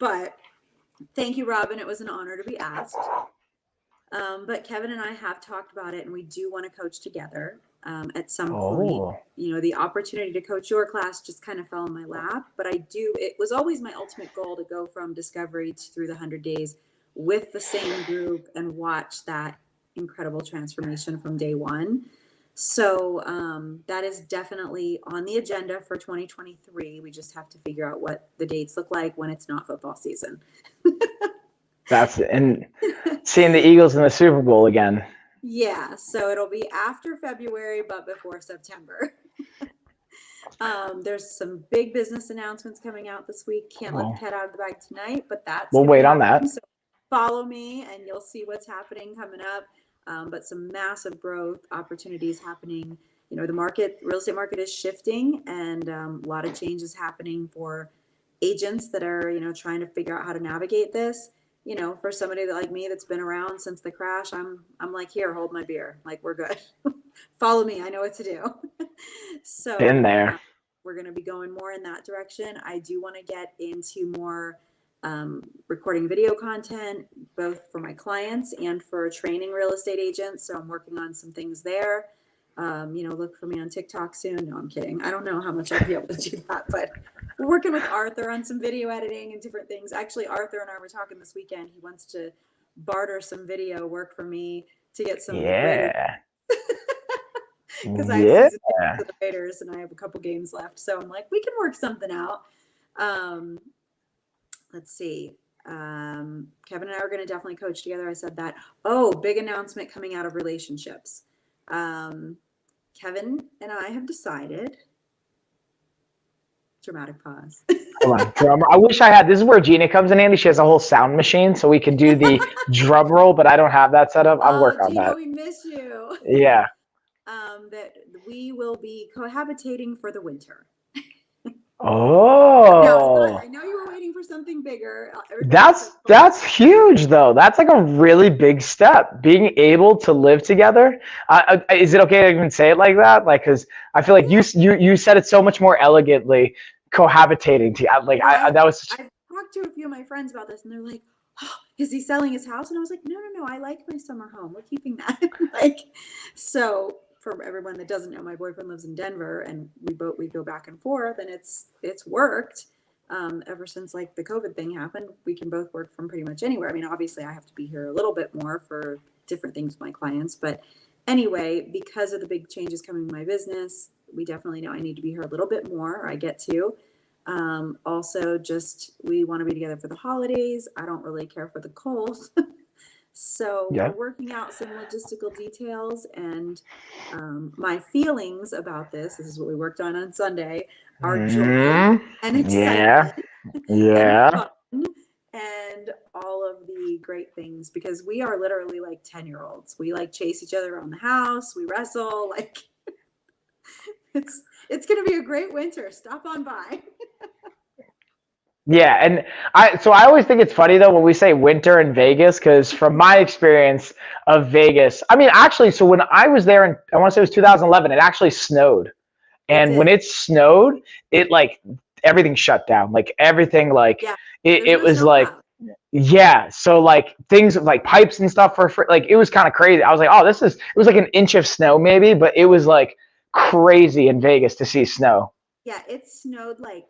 But thank you, Robin. It was an honor to be asked. But Kevin and I have talked about it, and we do want to coach together. At some point, you know, the opportunity to coach your class just kind of fell in my lap, but it was always my ultimate goal to go from discovery through the 100 days with the same group and watch that incredible transformation from day one. So that is definitely on the agenda for 2023. We just have to figure out what the dates look like when it's not football season. That's it. And seeing the Eagles in the Super Bowl again. Yeah, so it'll be after February, but before September. There's some big business announcements coming out this week. Can't let the cat out of the bag tonight, but we'll wait on that. So follow me and you'll see what's happening coming up. But some massive growth opportunities happening. You know, real estate market is shifting, and a lot of changes happening for agents that are, you know, trying to figure out how to navigate this. You know, for somebody like me that's been around since the crash, I'm like, here, hold my beer. Like, we're good. Follow me. I know what to do. So been there. We're going to be going more in that direction. I do want to get into more recording video content, both for my clients and for training real estate agents. So I'm working on some things there. Look for me on TikTok soon. No, I'm kidding. I don't know how much I'll be able to do that, but we're working with Arthur on some video editing and different things. Actually, Arthur and I were talking this weekend. He wants to barter some video work for me to get some ratings. Because I have season tickets to the Raiders and I have a couple games left. So I'm like, we can work something out. Let's see. Kevin and I are going to definitely coach together. I said that. Oh, big announcement coming out of relationships. Kevin and I have decided. Dramatic pause. Hold on, drum. I wish I had. This is where Gina comes in handy. She has a whole sound machine, so we could do the drum roll, but I don't have that set up. I'll work on Gina, that. We miss you. Yeah. That we will be cohabitating for the winter. Oh. I know you were waiting for something bigger. That's huge, though. That's like a really big step. Being able to live together. Is it okay to even say it like that? Like, because I feel like you said it so much more elegantly. Cohabitating. I've talked to a few of my friends about this, and they're like, oh, "Is he selling his house?" And I was like, "No. I like my summer home. We're keeping that." So. For everyone that doesn't know, my boyfriend lives in Denver, and we go back and forth, and it's worked ever since like the COVID thing happened. We can both work from pretty much anywhere. I mean, obviously, I have to be here a little bit more for different things with my clients, but anyway, because of the big changes coming in my business, we definitely know I need to be here a little bit more. I get to. Also, just we want to be together for the holidays. I don't really care for the cold. So we're working out some logistical details, and my feelings about this is what we worked on Sunday, are joy and excitement and fun and all of the great things, because we are literally like 10-year-olds. We like chase each other around the house. We wrestle. Like it's going to be a great winter. Stop on by. Yeah, and I always think it's funny though when we say winter in Vegas, because from my experience of Vegas, I mean actually, so when I was there in, I want to say it was 2011, it actually snowed, and when it snowed, it like everything shut down, like everything, like it was like so like things like pipes and stuff for like it was kind of crazy. I was like, oh, it was like an inch of snow maybe, but it was like crazy in Vegas to see snow. Yeah, it snowed like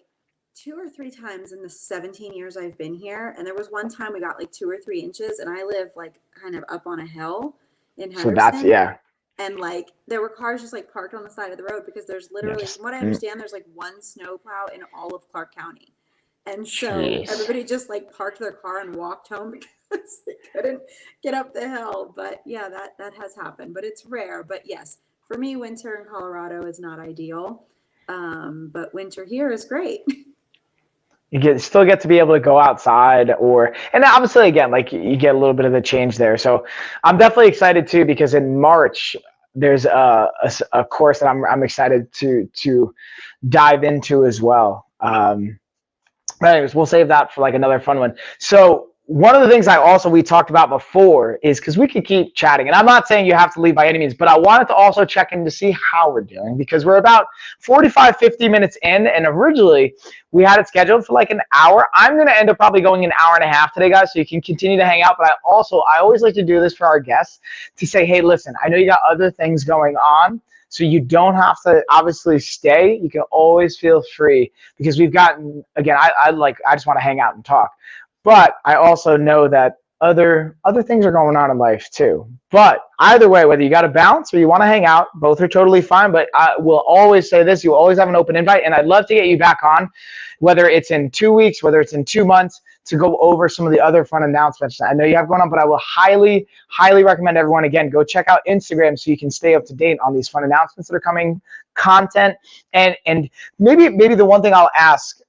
2 or 3 times in the 17 years I've been here. And there was one time we got like 2 or 3 inches, and I live like kind of up on a hill in Henderson. So that's, and like there were cars just like parked on the side of the road, because there's literally, from what I understand, there's like one snowplow in all of Clark County. And so everybody just like parked their car and walked home because they couldn't get up the hill. But yeah, that has happened, but it's rare. But yes, for me, winter in Colorado is not ideal. But winter here is great. You still get to be able to go outside, and obviously again, like you get a little bit of the change there. So I'm definitely excited too, because in March there's a course that I'm excited to dive into as well. But anyways, we'll save that for like another fun one. So one of the things we talked about before is, because we could keep chatting, and I'm not saying you have to leave by any means, but I wanted to also check in to see how we're doing, because we're about 45-50 minutes in, and originally we had it scheduled for like an hour. I'm going to end up probably going an hour and a half today, guys, so you can continue to hang out. But I always like to do this for our guests, to say, hey, listen, I know you got other things going on, so you don't have to obviously stay. You can always feel free, because we've gotten, again, I just want to hang out and talk. But I also know that other things are going on in life too. But either way, whether you got to bounce or you want to hang out, both are totally fine. But I will always say this: you always have an open invite, and I'd love to get you back on, whether it's in 2 weeks, whether it's in 2 months, to go over some of the other fun announcements I know you have going on. But I will highly, highly recommend everyone, again, go check out Instagram so you can stay up to date on these fun announcements that are coming, content, and maybe the one thing I'll ask,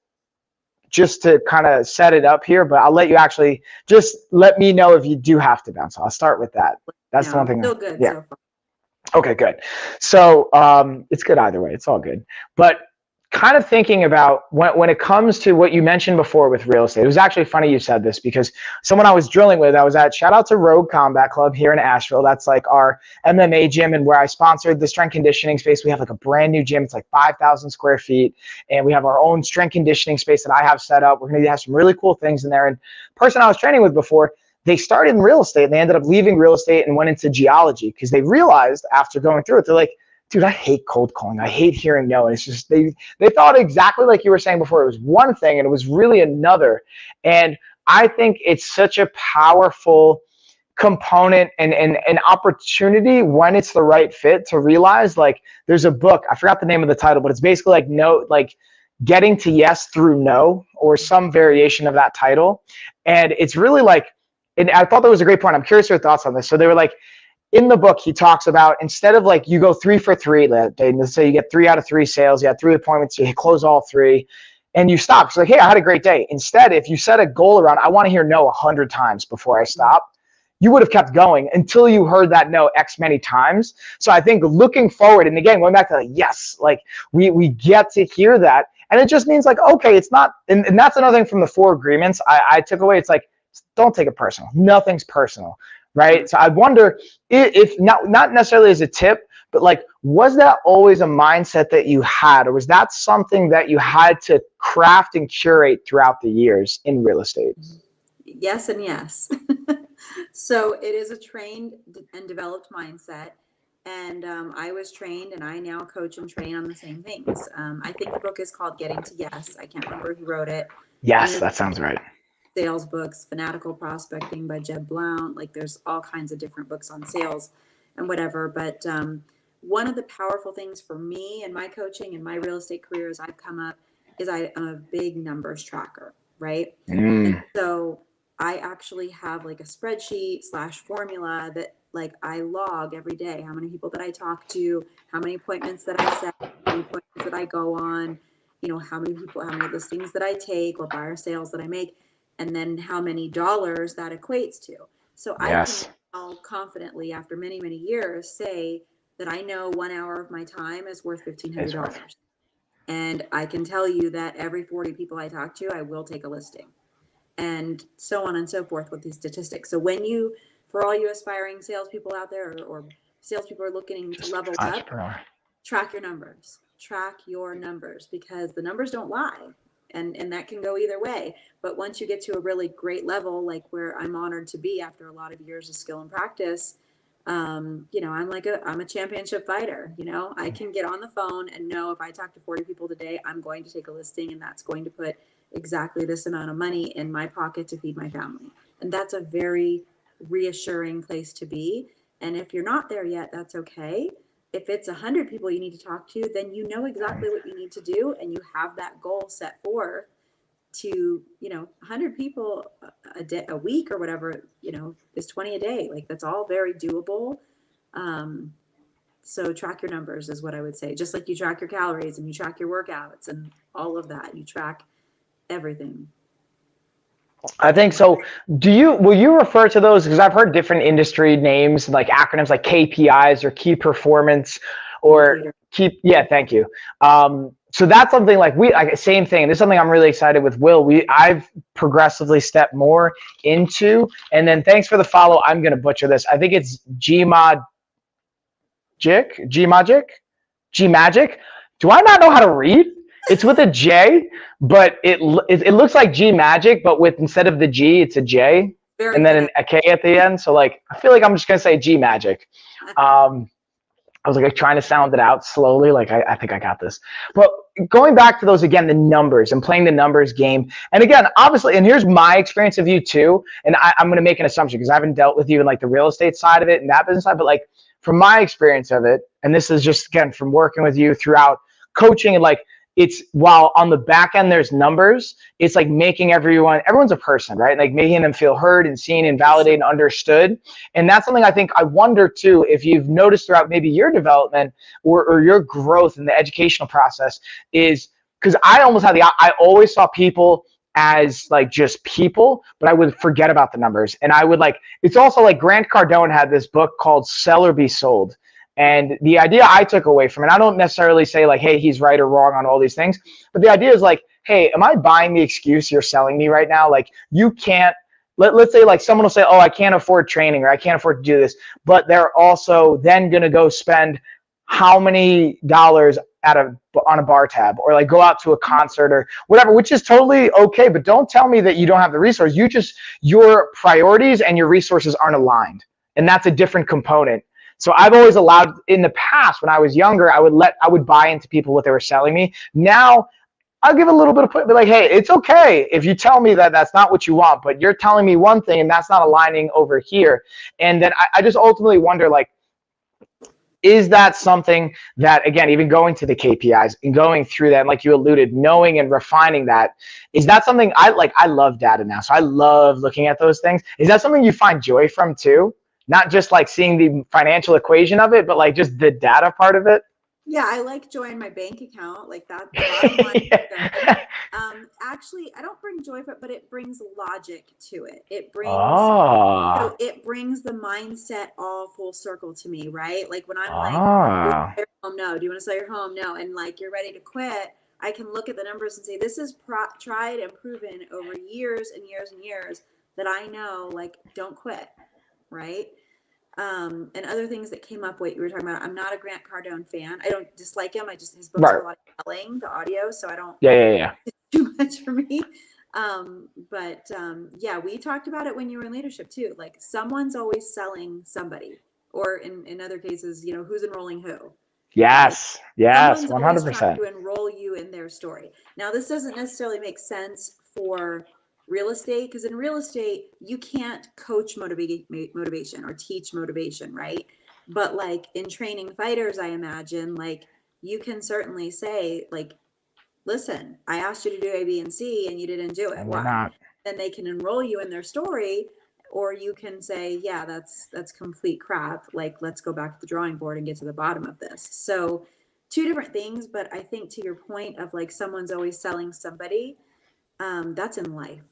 just to kind of set it up here, but I'll let you actually just let me know if you do have to bounce. I'll start with that. That's the one thing. Still good. Yeah. So okay, good. So it's good either way. It's all good. But kind of thinking about when it comes to what you mentioned before with real estate. It was actually funny you said this, because someone I was drilling with, I was at, shout out to Rogue Combat Club here in Asheville. That's like our MMA gym, and where I sponsored the strength conditioning space. We have like a brand new gym. It's like 5,000 square feet, and we have our own strength conditioning space that I have set up. We're going to have some really cool things in there. And the person I was training with before, they started in real estate, and they ended up leaving real estate and went into geology, because they realized after going through it, they're like, dude, I hate cold calling. I hate hearing no. And it's just, they thought exactly like you were saying before. It was one thing and it was really another. And I think it's such a powerful component and an opportunity when it's the right fit to realize, like, there's a book, I forgot the name of the title, but it's basically like no, like getting to yes through no, or some variation of that title. And it's really like, and I thought that was a great point. I'm curious your thoughts on this. So they were like, in the book, he talks about, instead of like you go 3 for 3, let's say you get 3 out of 3 sales, you had 3 appointments, you close all 3, and you stop. It's like, hey, I had a great day. Instead, if you set a goal around, I want to hear no 100 times before I stop, you would have kept going until you heard that no X many times. So I think looking forward, and again, going back to like, yes, like we get to hear that. And it just means like, okay, it's not, and that's another thing from the 4 agreements I took away. It's like, don't take it personal. Nothing's personal. Right. So I wonder if not necessarily as a tip, but like, was that always a mindset that you had, or was that something that you had to craft and curate throughout the years in real estate? Yes and yes. So it is a trained and developed mindset. And I was trained, and I now coach and train on the same things. I think the book is called Getting to Yes. I can't remember who wrote it. Yes, that sounds right. Sales books, Fanatical Prospecting by Jeb Blount. Like, there's all kinds of different books on sales and whatever. But one of the powerful things for me and my coaching and my real estate career as I've come up is I'm a big numbers tracker, right? And so I actually have like a spreadsheet / formula that like I log every day, how many people that I talk to, how many appointments that I set, how many appointments that I go on, you know, how many listings that I take or buyer sales that I make, and then how many dollars that equates to. So yes. I can now confidently, after many, many years, say that I know 1 hour of my time is worth $1,500. And I can tell you that every 40 people I talk to, I will take a listing, and so on and so forth with these statistics. So when you, for all you aspiring salespeople out there, or salespeople are looking to level up, track your numbers. Track your numbers, because the numbers don't lie. And that can go either way. But once you get to a really great level, like where I'm honored to be after a lot of years of skill and practice, you know, I'm a championship fighter. You know, I can get on the phone and know if I talk to 40 people today, I'm going to take a listing, and that's going to put exactly this amount of money in my pocket to feed my family. And that's a very reassuring place to be. And if you're not there yet, that's okay. If it's 100 people you need to talk to, then you know exactly what you need to do, and you have that goal set forth to, you know, 100 people a week or whatever, you know, is 20 a day. Like, that's all very doable. So track your numbers is what I would say. Just like you track your calories and you track your workouts and all of that, you track everything. I think so. Will you refer to those? Because I've heard different industry names, like acronyms like KPIs or key performance or thank you. So that's something like same thing. This is something I'm really excited with Will. I've progressively stepped more into, and then thanks for the follow. I'm going to butcher this. I think it's Gmagic. Do I not know how to read? It's with a J, but it looks like G Magic, but with, instead of the G, it's a J, and then a K at the end. So like, I feel like I'm just gonna say G Magic. I was like trying to sound it out slowly. Like I think I got this. But going back to those again, the numbers and playing the numbers game. And again, obviously, and here's my experience of you too. And I'm gonna make an assumption because I haven't dealt with you in like the real estate side of it and that business side, but like from my experience of it, and this is just again from working with you throughout coaching, and like, it's, while on the back end there's numbers, it's like making everyone's a person, right? Like making them feel heard and seen and validated and understood. And that's something I think, I wonder too, if you've noticed throughout maybe your development or your growth in the educational process, is because I always saw people as like just people, but I would forget about the numbers. And I would like, it's also like Grant Cardone had this book called Sell or Be Sold. And the idea I took away from it, I don't necessarily say like, hey, he's right or wrong on all these things, but the idea is like, hey, am I buying the excuse you're selling me right now? Like, you can't, let's say like someone will say, oh, I can't afford training, or I can't afford to do this, but they're also then going to go spend how many dollars on a bar tab, or like go out to a concert or whatever, which is totally okay. But don't tell me that you don't have the resource. Your priorities and your resources aren't aligned. And that's a different component. So I've always allowed, in the past when I was younger, I would buy into people what they were selling me. Now I'll give a little bit of put, be like, hey, it's okay if you tell me that that's not what you want, but you're telling me one thing and that's not aligning over here. And then I just ultimately wonder, like, is that something that, again, even going to the KPIs and going through that, and like you alluded, knowing and refining that, is that something I love data now. So I love looking at those things. Is that something you find joy from too? Not just like seeing the financial equation of it, but like just the data part of it? Yeah, I like joy in my bank account, like that. The bottom line. Yeah. Actually, I don't bring joy, but it brings logic to it. It brings Oh. so it brings the mindset all full circle to me, right? Like when I'm Oh. like, do you want to sell your home? No. Do you want to sell your home? No. And like you're ready to quit, I can look at the numbers and say, this is tried and proven over years and years and years that I know, like, don't quit, right? And other things that came up, what you were talking about. I'm not a Grant Cardone fan. I don't dislike him. His books are a lot of yelling, the audio, so I don't. Yeah. Too much for me. Yeah, we talked about it when you were in leadership too. Like someone's always selling somebody, or in other cases, who's enrolling who. Yes. Right? Yes. Someone's always 100%. trying to enroll you in their story. Now, this doesn't necessarily make sense for real estate, because in real estate you can't coach motivation or teach motivation, right? But like in training fighters, I imagine like you can certainly say like, listen, I asked you to do A, B, and C and you didn't do it. And we're Why? not. Then they can enroll you in their story, or you can say, yeah, that's complete crap. Like, let's go back to the drawing board and get to the bottom of this. So two different things, but I think to your point of like someone's always selling somebody, that's in life.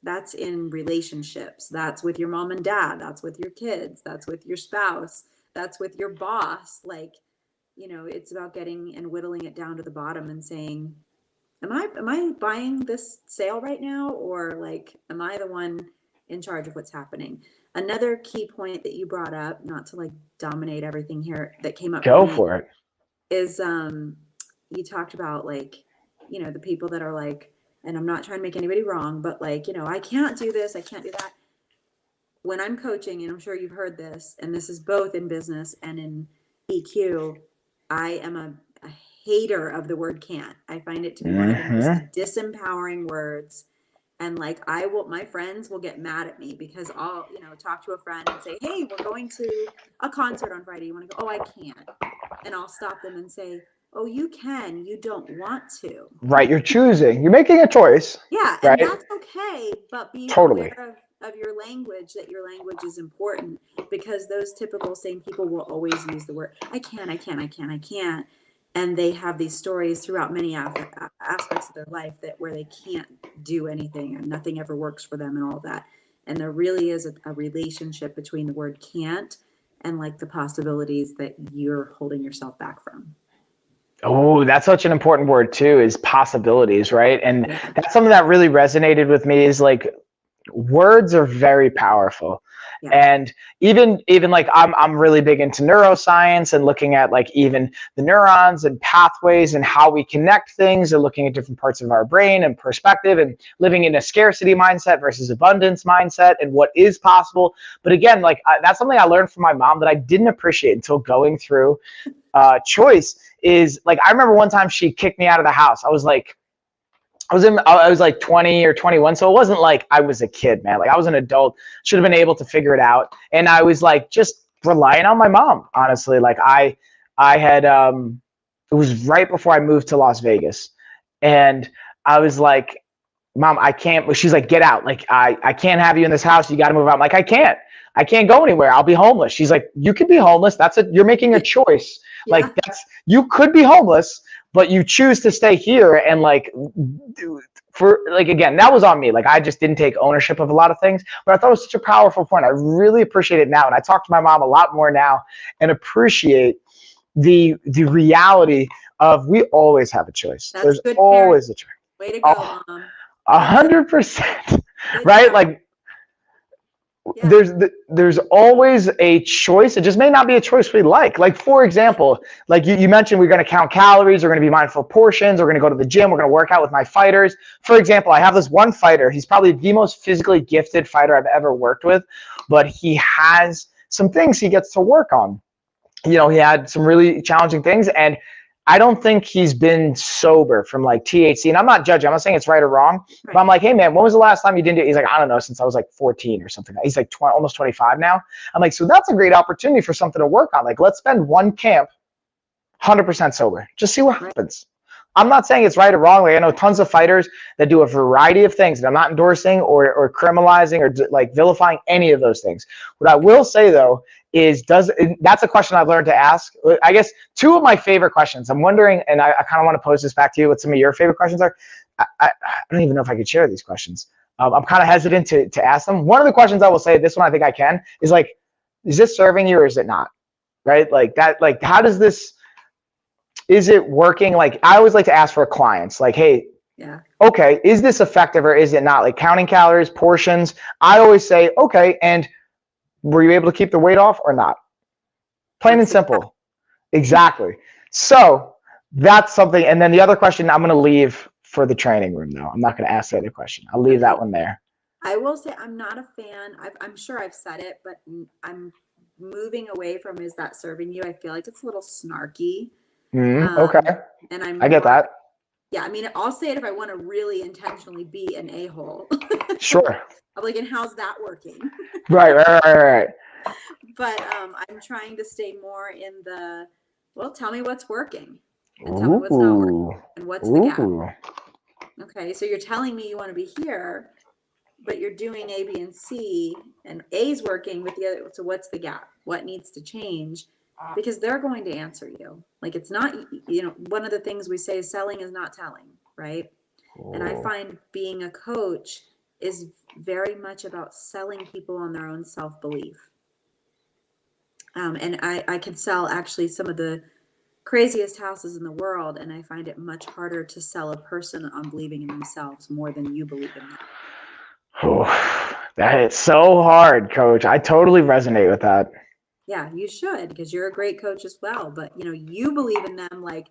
That's in relationships. That's with your mom and dad. That's with your kids. That's with your spouse. That's with your boss. Like, it's about getting and whittling it down to the bottom and saying, am I buying this sale right now, or like am I the one in charge of what's happening? Another key point that you brought up, not to like dominate everything here, that came up Go for me, for it. is you talked about like, the people that are like, and I'm not trying to make anybody wrong, but like, I can't do this, I can't do that. When I'm coaching, and I'm sure you've heard this, and this is both in business and in EQ, I am a hater of the word can't. I find it to be one of the most disempowering words. And like my friends will get mad at me because I'll, talk to a friend and say, hey, we're going to a concert on Friday. You want to go? Oh, I can't. And I'll stop them and say, oh, you can, you don't want to. Right. You're choosing. You're making a choice. Yeah. Right? And that's okay. But be Totally. aware of your language, that your language is important, because those typical same people will always use the word, I can't. And they have these stories throughout many aspects of their life where they can't do anything and nothing ever works for them and all that. And there really is a relationship between the word can't and like the possibilities that you're holding yourself back from. Oh, that's such an important word too, is possibilities, right? And that's something that really resonated with me, is like, words are very powerful. Yeah. And even like I'm really big into neuroscience and looking at like even the neurons and pathways and how we connect things, and looking at different parts of our brain and perspective, and living in a scarcity mindset versus abundance mindset and what is possible. But again, like that's something I learned from my mom that I didn't appreciate until going through choice. Is like, I remember one time she kicked me out of the house. I was like 20 or 21. So it wasn't like I was a kid, man. Like I was an adult, should have been able to figure it out. And I was like, just relying on my mom, honestly. Like I had, it was right before I moved to Las Vegas. And I was like, Mom, I can't. She's like, get out. Like, I can't have you in this house. You got to move out. I'm like, I can't go anywhere. I'll be homeless. She's like, you could be homeless. You're making a choice. Yeah. Like you could be homeless, but you choose to stay here. And like, again, that was on me. Like, I just didn't take ownership of a lot of things, but I thought it was such a powerful point. I really appreciate it now. And I talk to my mom a lot more now and appreciate the reality of we always have a choice. That's There's good always a choice. Way to go, Mom. 100%, Good right? job. Like Yeah. there's always a choice. It just may not be a choice we like. Like, for example, like you mentioned, we're going to count calories. We're going to be mindful of portions. We're going to go to the gym. We're going to work out with my fighters. For example, I have this one fighter. He's probably the most physically gifted fighter I've ever worked with, but he has some things he gets to work on. You know, he had some really challenging things, and I don't think he's been sober from like THC. And I'm not judging. I'm not saying it's right or wrong. Right. But I'm like, hey, man, when was the last time you didn't do it? He's like, I don't know, since I was like 14 or something. He's like almost 25 now. I'm like, so that's a great opportunity for something to work on. Like, let's spend one camp 100% sober. Just see what happens. I'm not saying it's right or wrong. Like, I know tons of fighters that do a variety of things that I'm not endorsing or criminalizing or like vilifying any of those things. What I will say, though, is that's a question I've learned to ask. I guess two of my favorite questions. I'm wondering, and I kind of want to pose this back to you, what some of your favorite questions are. I don't even know if I could share these questions. I'm kind of hesitant to ask them. One of the questions I will say, this one I think I can, is like, is this serving you or is it not? Right? Like that, like, how does this, is it working? Like, I always like to ask for clients, like, hey, Yeah. okay, is this effective or is it not? Like counting calories, portions. I always say, okay, and were you able to keep the weight off or not? Plain and simple. Exactly. So that's something. And then the other question I'm going to leave for the training room, though. I'm not going to ask the other question. I'll leave that one there. I will say I'm not a fan. I'm sure I've said it, but I'm moving away from is that serving you? I feel like it's a little snarky. Okay. And I get that. Yeah, I mean, I'll say it if I want to really intentionally be an a-hole. Sure. I'm like, and how's that working? Right. But I'm trying to stay more in the, well, tell me what's working and tell me what's not working and what's the gap. Okay, so you're telling me you want to be here, but you're doing A, B, and C, and A's working with the other. So what's the gap? What needs to change? Because they're going to answer you. Like, it's not, you know, one of the things we say is selling is not telling, right? And I find being a coach is very much about selling people on their own self-belief. And I can sell actually some of the craziest houses in the world, and I find it much harder to sell a person on believing in themselves more than you believe in them. Oh, that is so hard, Coach. I totally resonate with that. Yeah, you should, because you're a great coach as well. But you know, you believe in them like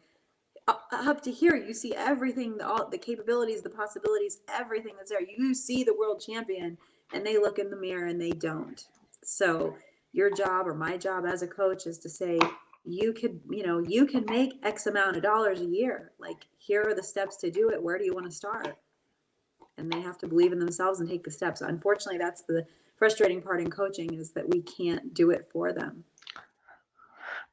up to here. You see everything, all the capabilities, the possibilities, everything that's there. You see the world champion, and they look in the mirror and they don't. So your job or my job as a coach is to say, you could, you know, you can make X amount of dollars a year. Like, here are the steps to do it. Where do you want to start? And they have to believe in themselves and take the steps. Unfortunately, that's the frustrating part in coaching, is that we can't do it for them.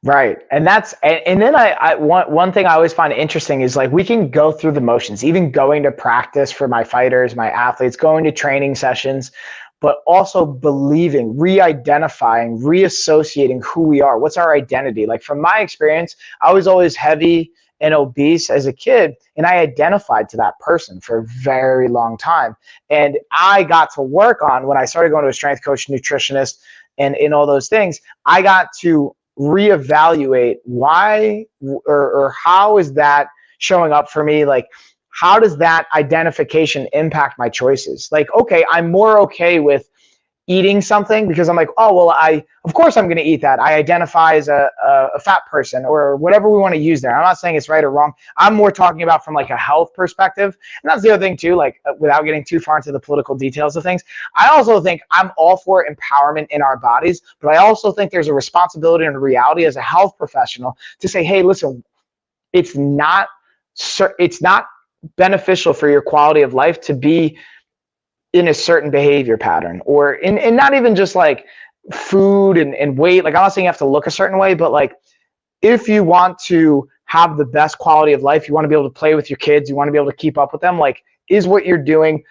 Right. And then one thing I always find interesting is, like, we can go through the motions, even going to practice for my fighters, my athletes, going to training sessions, but also believing, re-identifying, reassociating who we are. What's our identity? Like, from my experience, I was always heavy and obese as a kid, and I identified to that person for a very long time. And I got to work on, when I started going to a strength coach, nutritionist, and in all those things, I got to reevaluate why or how is that showing up for me? Like, how does that identification impact my choices? Like, okay, I'm more okay with eating something because I'm like, oh, well, of course I'm going to eat that. I identify as a fat person, or whatever we want to use there. I'm not saying it's right or wrong. I'm more talking about from like a health perspective. And that's the other thing too, like, without getting too far into the political details of things, I also think I'm all for empowerment in our bodies, but I also think there's a responsibility and a reality as a health professional to say, hey, listen, it's not beneficial for your quality of life to be in a certain behavior pattern, or in not even just like food and weight. Like, I'm not saying you have to look a certain way, but like, if you want to have the best quality of life, you want to be able to play with your kids, you want to be able to keep up with them, like, is what you're doing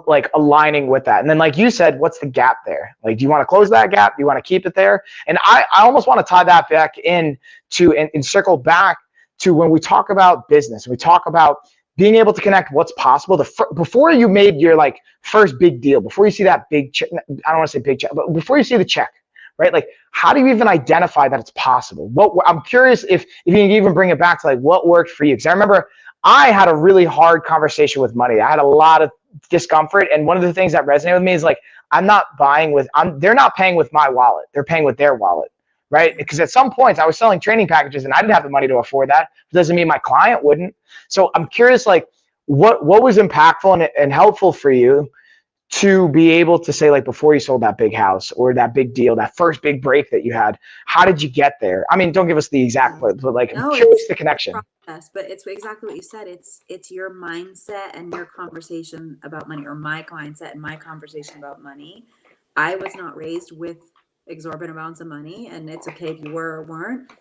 like aligning with that? And then, like you said, what's the gap there? Like, do you want to close that gap? Do you want to keep it there? And I almost want to tie that back in to and circle back to when we talk about business, we talk about being able to connect what's possible. Before you made your like first big deal, before you see that big check, I don't want to say big check, but before you see the check, right? Like, how do you even identify that it's possible? I'm curious if you can even bring it back to like what worked for you. Because I remember I had a really hard conversation with money. I had a lot of discomfort. And one of the things that resonated with me is like, they're not paying with my wallet. They're paying with their wallet, right? Because at some points I was selling training packages and I didn't have the money to afford that. It doesn't mean my client wouldn't. So I'm curious, like, what was impactful and helpful for you to be able to say, like, before you sold that big house or that big deal, that first big break that you had, how did you get there? I mean, don't give us the exact, but like, I'm curious the connection. Process, but it's exactly what you said. It's your mindset and your conversation about money, or my mindset and my conversation about money. I was not raised with exorbitant amounts of money, and it's okay if you were or weren't,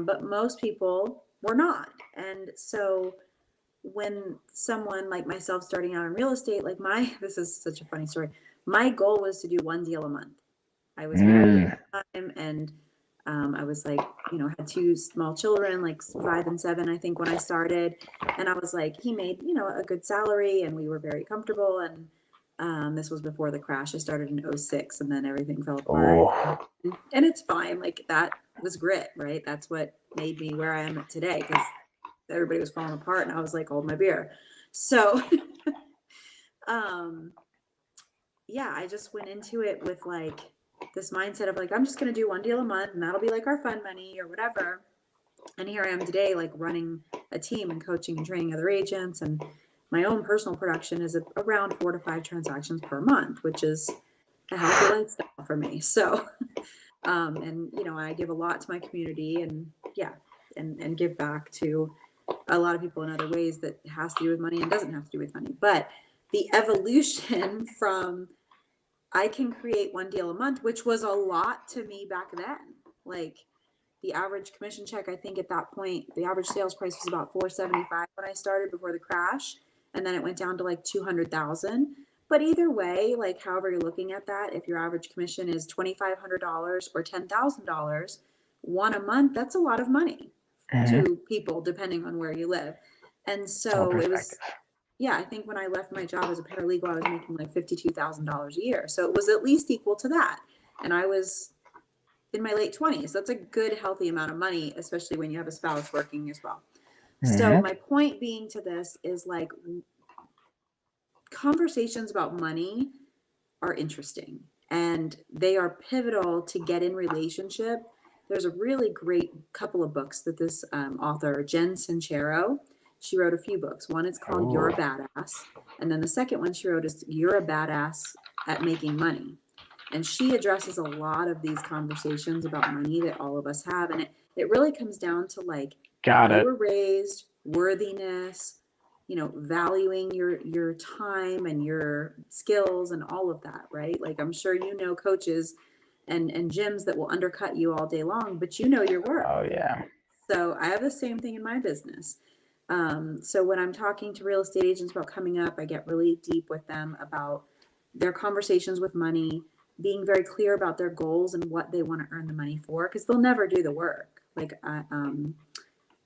but most people were not. And so when someone like myself starting out in real estate, like this is such a funny story. My goal was to do one deal a month. I was married at the time, and I was like, had two small children, like 5 and 7, I think, when I started. And I was like, he made, a good salary, and we were very comfortable. And this was before the crash. I started in 2006, and then everything fell apart. And it's fine. Like, that was grit, right? That's what made me where I am today, because everybody was falling apart, and I was like, hold my beer. So, yeah, I just went into it with like this mindset of like, I'm just going to do one deal a month, and that'll be like our fun money or whatever. And here I am today, like running a team and coaching and training other agents. And my own personal production is around 4 to 5 transactions per month, which is a healthy lifestyle for me. So, and I give a lot to my community, and and give back to a lot of people in other ways that has to do with money and doesn't have to do with money. But the evolution from I can create one deal a month, which was a lot to me back then. Like, the average commission check, I think at that point, the average sales price was about $475 when I started before the crash. And then it went down to like 200,000. But either way, like, however you're looking at that, if your average commission is $2,500 or $10,000, one a month, that's a lot of money to people, depending on where you live. And so it was, I think when I left my job as a paralegal, I was making like $52,000 a year. So it was at least equal to that. And I was in my late 20s. That's a good, healthy amount of money, especially when you have a spouse working as well. So my point being to this is, like, conversations about money are interesting, and they are pivotal to get in relationship. There's a really great couple of books that this author, Jen Sincero, she wrote a few books. One is called You're a Badass. And then the second one she wrote is You're a Badass at Making Money. And she addresses a lot of these conversations about money that all of us have. And it really comes down to, like, how you were raised, worthiness, valuing your time and your skills and all of that, right? Like, I'm sure coaches and gyms that will undercut you all day long, but your worth. Oh, yeah. So I have the same thing in my business. So when I'm talking to real estate agents about coming up, I get really deep with them about their conversations with money, being very clear about their goals and what they want to earn the money for, because they'll never do the work. Like,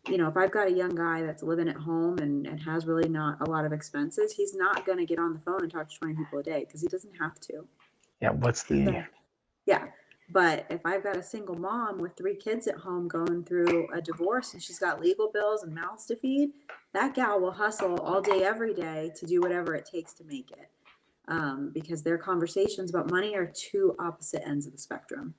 if I've got a young guy that's living at home and has really not a lot of expenses, he's not going to get on the phone and talk to 20 people a day because he doesn't have to. Yeah. Yeah. But if I've got a single mom with 3 kids at home going through a divorce and she's got legal bills and mouths to feed, that gal will hustle all day, every day to do whatever it takes to make it. Because their conversations about money are two opposite ends of the spectrum.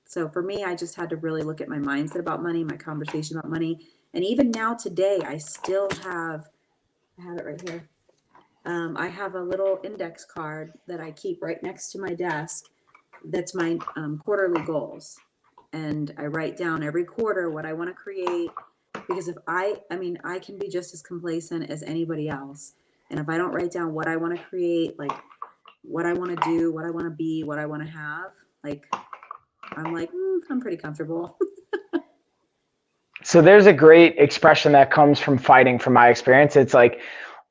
So for me, I just had to really look at my mindset about money, my conversation about money. And even now today, I still have, I have it right here. I have a little index card that I keep right next to my desk. That's my quarterly goals. And I write down every quarter what I want to create, because if I can be just as complacent as anybody else. And if I don't write down what I want to create, like what I want to do, what I want to be, what I want to have, like, I'm like, I'm pretty comfortable. So there's a great expression that comes from fighting, from my experience. It's like,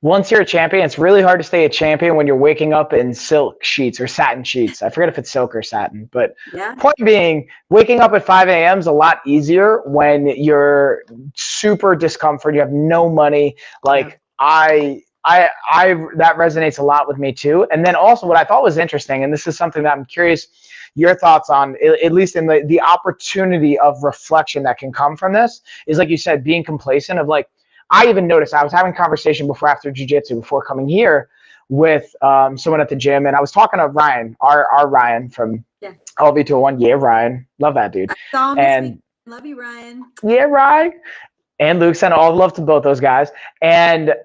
once you're a champion, it's really hard to stay a champion when you're waking up in silk sheets or satin sheets. I forget if it's silk or satin, but point being, waking up at 5 a.m. is a lot easier when you're super discomfort. You have no money. Like, that resonates a lot with me too. And then also what I thought was interesting, and this is something that I'm curious your thoughts on, at least in the opportunity of reflection that can come from this, is like you said, being complacent of like, I even noticed I was having a conversation after jiu-jitsu, before coming here, with someone at the gym, and I was talking to Ryan, our Ryan from LV201. Yeah, Ryan, love that dude. I saw him this week. Love you, Ryan. Yeah, Ryan. And Luke, sent all love to both those guys. And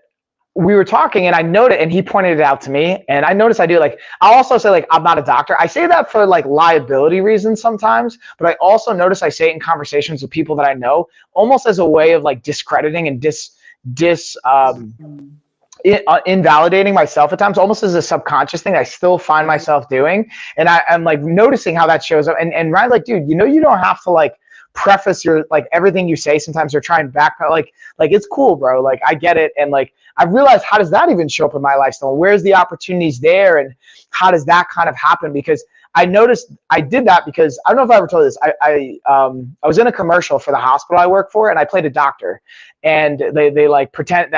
we were talking, and I noted, and he pointed it out to me, and I noticed I do, like, I also say, like, I'm not a doctor. I say that for like liability reasons sometimes, but I also notice I say it in conversations with people that I know, almost as a way of like discrediting and invalidating myself at times, almost as a subconscious thing I still find myself doing. And I'm like noticing how that shows up. And Ryan's like, dude, you know, you don't have to like preface your like everything you say sometimes, or try and backpedal, like it's cool, bro, like I get it. And like I realized, how does that even show up in my lifestyle? Where's the opportunities there, and how does that kind of happen? Because I noticed I did that because I don't know if I ever told you this. I was in a commercial for the hospital I work for, and I played a doctor, and they like pretended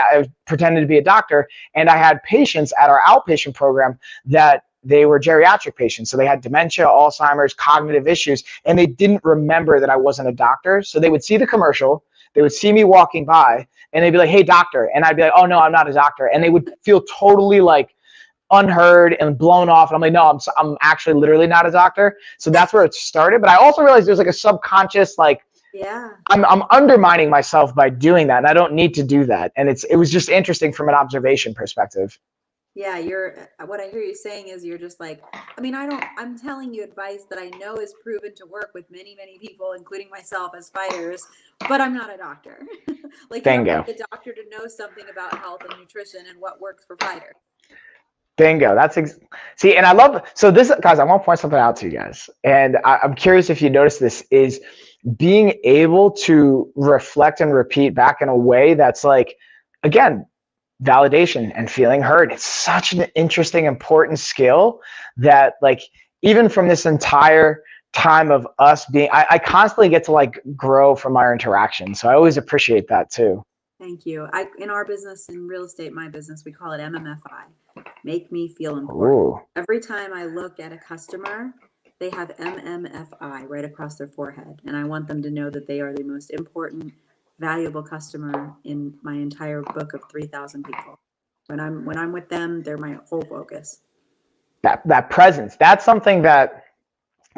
to be a doctor, and I had patients at our outpatient program that they were geriatric patients. So they had dementia, Alzheimer's, cognitive issues, and they didn't remember that I wasn't a doctor. So they would see the commercial, they would see me walking by, and they'd be like, hey, doctor. And I'd be like, oh, no, I'm not a doctor. And they would feel totally like unheard and blown off. And I'm like, no, I'm actually literally not a doctor. So that's where it started. But I also realized there's like a subconscious, like, I'm undermining myself by doing that, and I don't need to do that. And it was just interesting from an observation perspective. Yeah, what I hear you saying is you're just like, I mean, I'm telling you advice that I know is proven to work with many, many people, including myself as fighters, but I'm not a doctor. Like, you don't have the doctor to know something about health and nutrition and what works for fighters. Bingo. See, and I love, so this, guys, I want to point something out to you guys. And I'm curious if you notice this, is being able to reflect and repeat back in a way that's like, again, validation and feeling heard. It's such an interesting, important skill that, like, even from this entire time of us being, I constantly get to like grow from our interaction. So I always appreciate that too. Thank you. In our business, in real estate, my business, we call it MMFI, make me feel important. Ooh. Every time I look at a customer, they have MMFI right across their forehead. And I want them to know that they are the most important, valuable customer in my entire book of 3,000 people. When I'm with them, they're my whole focus. That presence, that's something that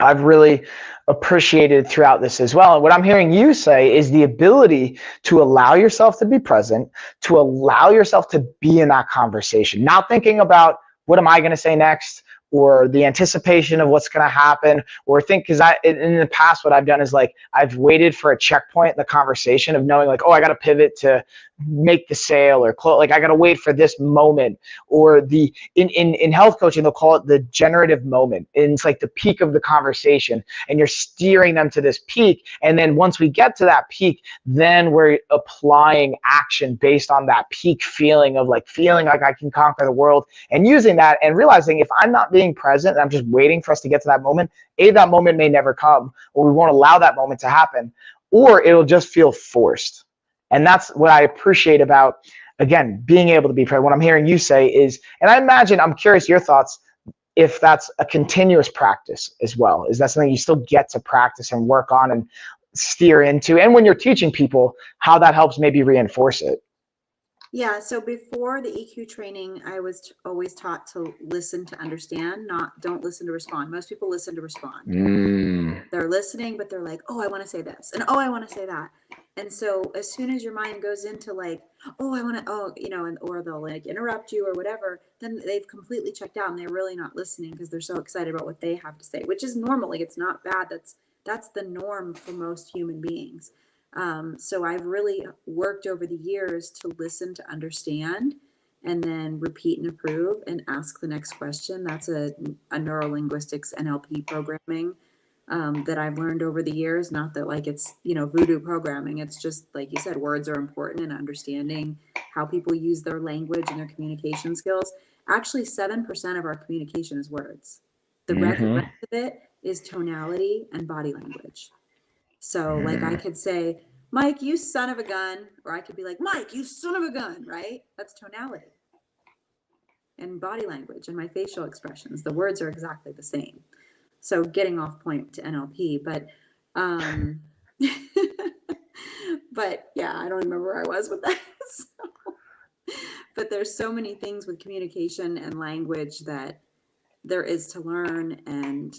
I've really appreciated throughout this as well. And what I'm hearing you say is the ability to allow yourself to be present, to allow yourself to be in that conversation, not thinking about what am I going to say next, or the anticipation of what's going to happen, or think, because in the past, what I've done is like, I've waited for a checkpoint in the conversation of knowing like, oh, I got to pivot to make the sale, or close, like I got to wait for this moment, or in health coaching, they'll call it the generative moment. And it's like the peak of the conversation, and you're steering them to this peak. And then once we get to that peak, then we're applying action based on that peak feeling of like feeling like I can conquer the world, and using that and realizing if I'm not being present and I'm just waiting for us to get to that moment, that moment may never come, or we won't allow that moment to happen, or it'll just feel forced. And that's what I appreciate about, again, being able to be present. What I'm hearing you say is, and I imagine, I'm curious your thoughts, if that's a continuous practice as well. Is that something you still get to practice and work on and steer into? And when you're teaching people, how that helps maybe reinforce it? Yeah, so before the EQ training, I was always taught to listen to understand, don't listen to respond. Most people listen to respond. They're listening, but they're like, oh, I want to say this, and oh, I want to say that. And so as soon as your mind goes into like, oh, I want to, oh, you know, or they'll like interrupt you or whatever, then they've completely checked out and they're really not listening because they're so excited about what they have to say, which is normal. Like, it's not bad. That's the norm for most human beings. So I've really worked over the years to listen, to understand, and then repeat and approve and ask the next question. That's a neurolinguistics NLP programming that I've learned over the years. Not that like it's, you know, voodoo programming. It's just like you said, words are important, and understanding how people use their language and their communication skills. Actually, 7% of our communication is words. The rest of it is tonality and body language. So like I could say, Mike, you son of a gun, or I could be like, Mike, you son of a gun, right? That's tonality. and body language and my facial expressions. The words are exactly the same. So getting off point to NLP, but but yeah, I don't remember where I was with that. So, but there's so many things with communication and language that there is to learn, and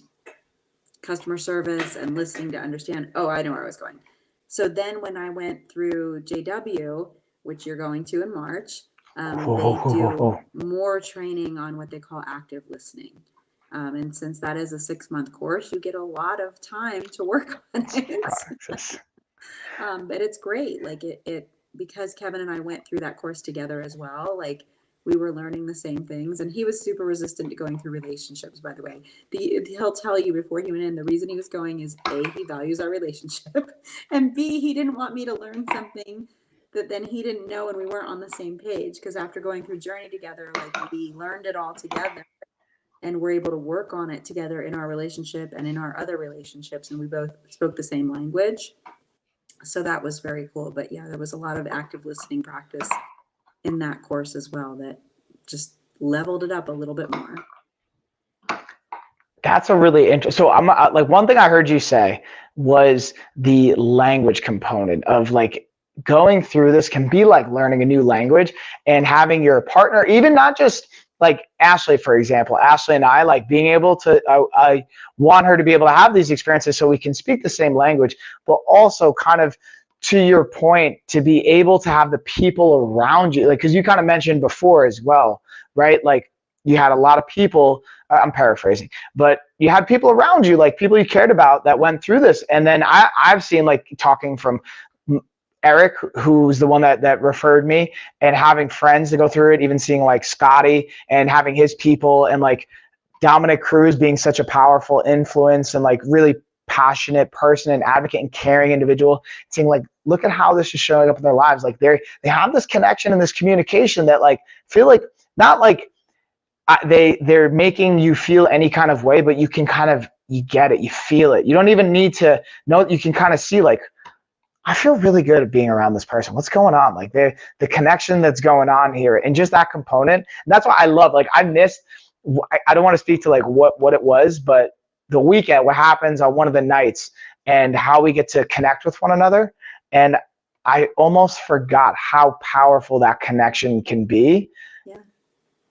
customer service and listening to understand. Oh, I know where I was going. So then when I went through JW, which you're going to in March, they do more training on what they call active listening. And since that is a 6-month course, you get a lot of time to work on it. But it's great. Like it because Kevin and I went through that course together as well. Like we were learning the same things, and he was super resistant to going through relationships, by the way. He'll tell you before he went in, the reason he was going is A, he values our relationship, and B, he didn't want me to learn something that then he didn't know and we weren't on the same page. Because after going through Journey together, like we learned it all together and we're able to work on it together in our relationship and in our other relationships, and we both spoke the same language. So that was very cool. But yeah, there was a lot of active listening practice in that course as well that just leveled it up a little bit more. That's a really interesting. So I'm like, one thing I heard you say was the language component of like going through this can be like learning a new language, and having your partner, even not just like Ashley, for example, Ashley and I, like being able to, I want her to be able to have these experiences so we can speak the same language, but also kind of, to your point, to be able to have the people around you, like, because you kind of mentioned before as well, right? Like you had a lot of people, I'm paraphrasing, but you had people around you, like people you cared about that went through this. And then I've seen, like, talking from Eric, who's the one that referred me, and having friends to go through it, even seeing like Scotty and having his people, and like Dominic Cruz being such a powerful influence and like really passionate person and advocate and caring individual, seeing like, look at how this is showing up in their lives. Like they have this connection and this communication that like feel like, not like they're making you feel any kind of way, but you can kind of, you get it, you feel it. You don't even need to know, you can kind of see like, I feel really good at being around this person. What's going on? Like the connection that's going on here, and just that component. And that's why I love, like I missed, I don't want to speak to like what it was, but the weekend, what happens on one of the nights and how we get to connect with one another. And I almost forgot how powerful that connection can be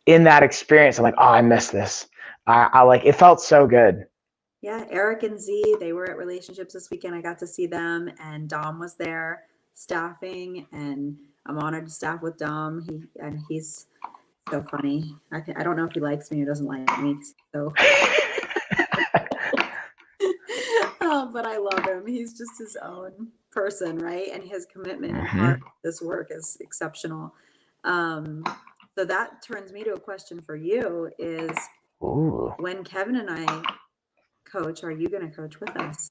in that experience. I'm like, oh, I missed this. I like, it felt so good. Yeah, Eric and Z, they were at Relationships this weekend. I got to see them, and Dom was there staffing, and I'm honored to staff with Dom. He's so funny. I don't know if he likes me or doesn't like me. So, but I love him. He's just his own person, right? And his commitment and heart to this work is exceptional. So that turns me to a question for you: is when Kevin and I coach, are you going to coach with us?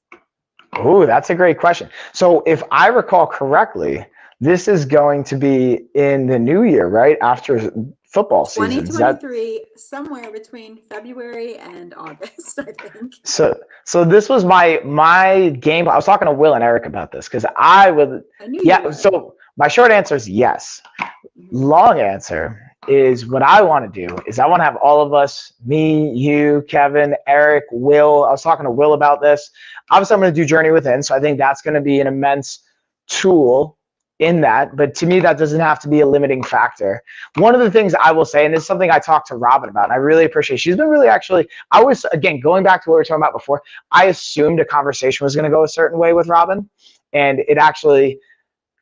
Oh, that's a great question. So if I recall correctly, this is going to be in the new year, right? After football season. 2023, somewhere between February and August, I think. So this was my game. I was talking to Will and Eric about this because I knew you would. So my short answer is yes. Long answer is, what I want to do is I want to have all of us, me, you, Kevin, Eric, Will. I was talking to Will about this. Obviously, I'm going to do Journey Within, so I think that's going to be an immense tool in that. But to me, that doesn't have to be a limiting factor. One of the things I will say, and this is something I talked to Robin about, and I really appreciate, she's been really actually, I was, again, going back to what we were talking about before, I assumed a conversation was going to go a certain way with Robin, and it actually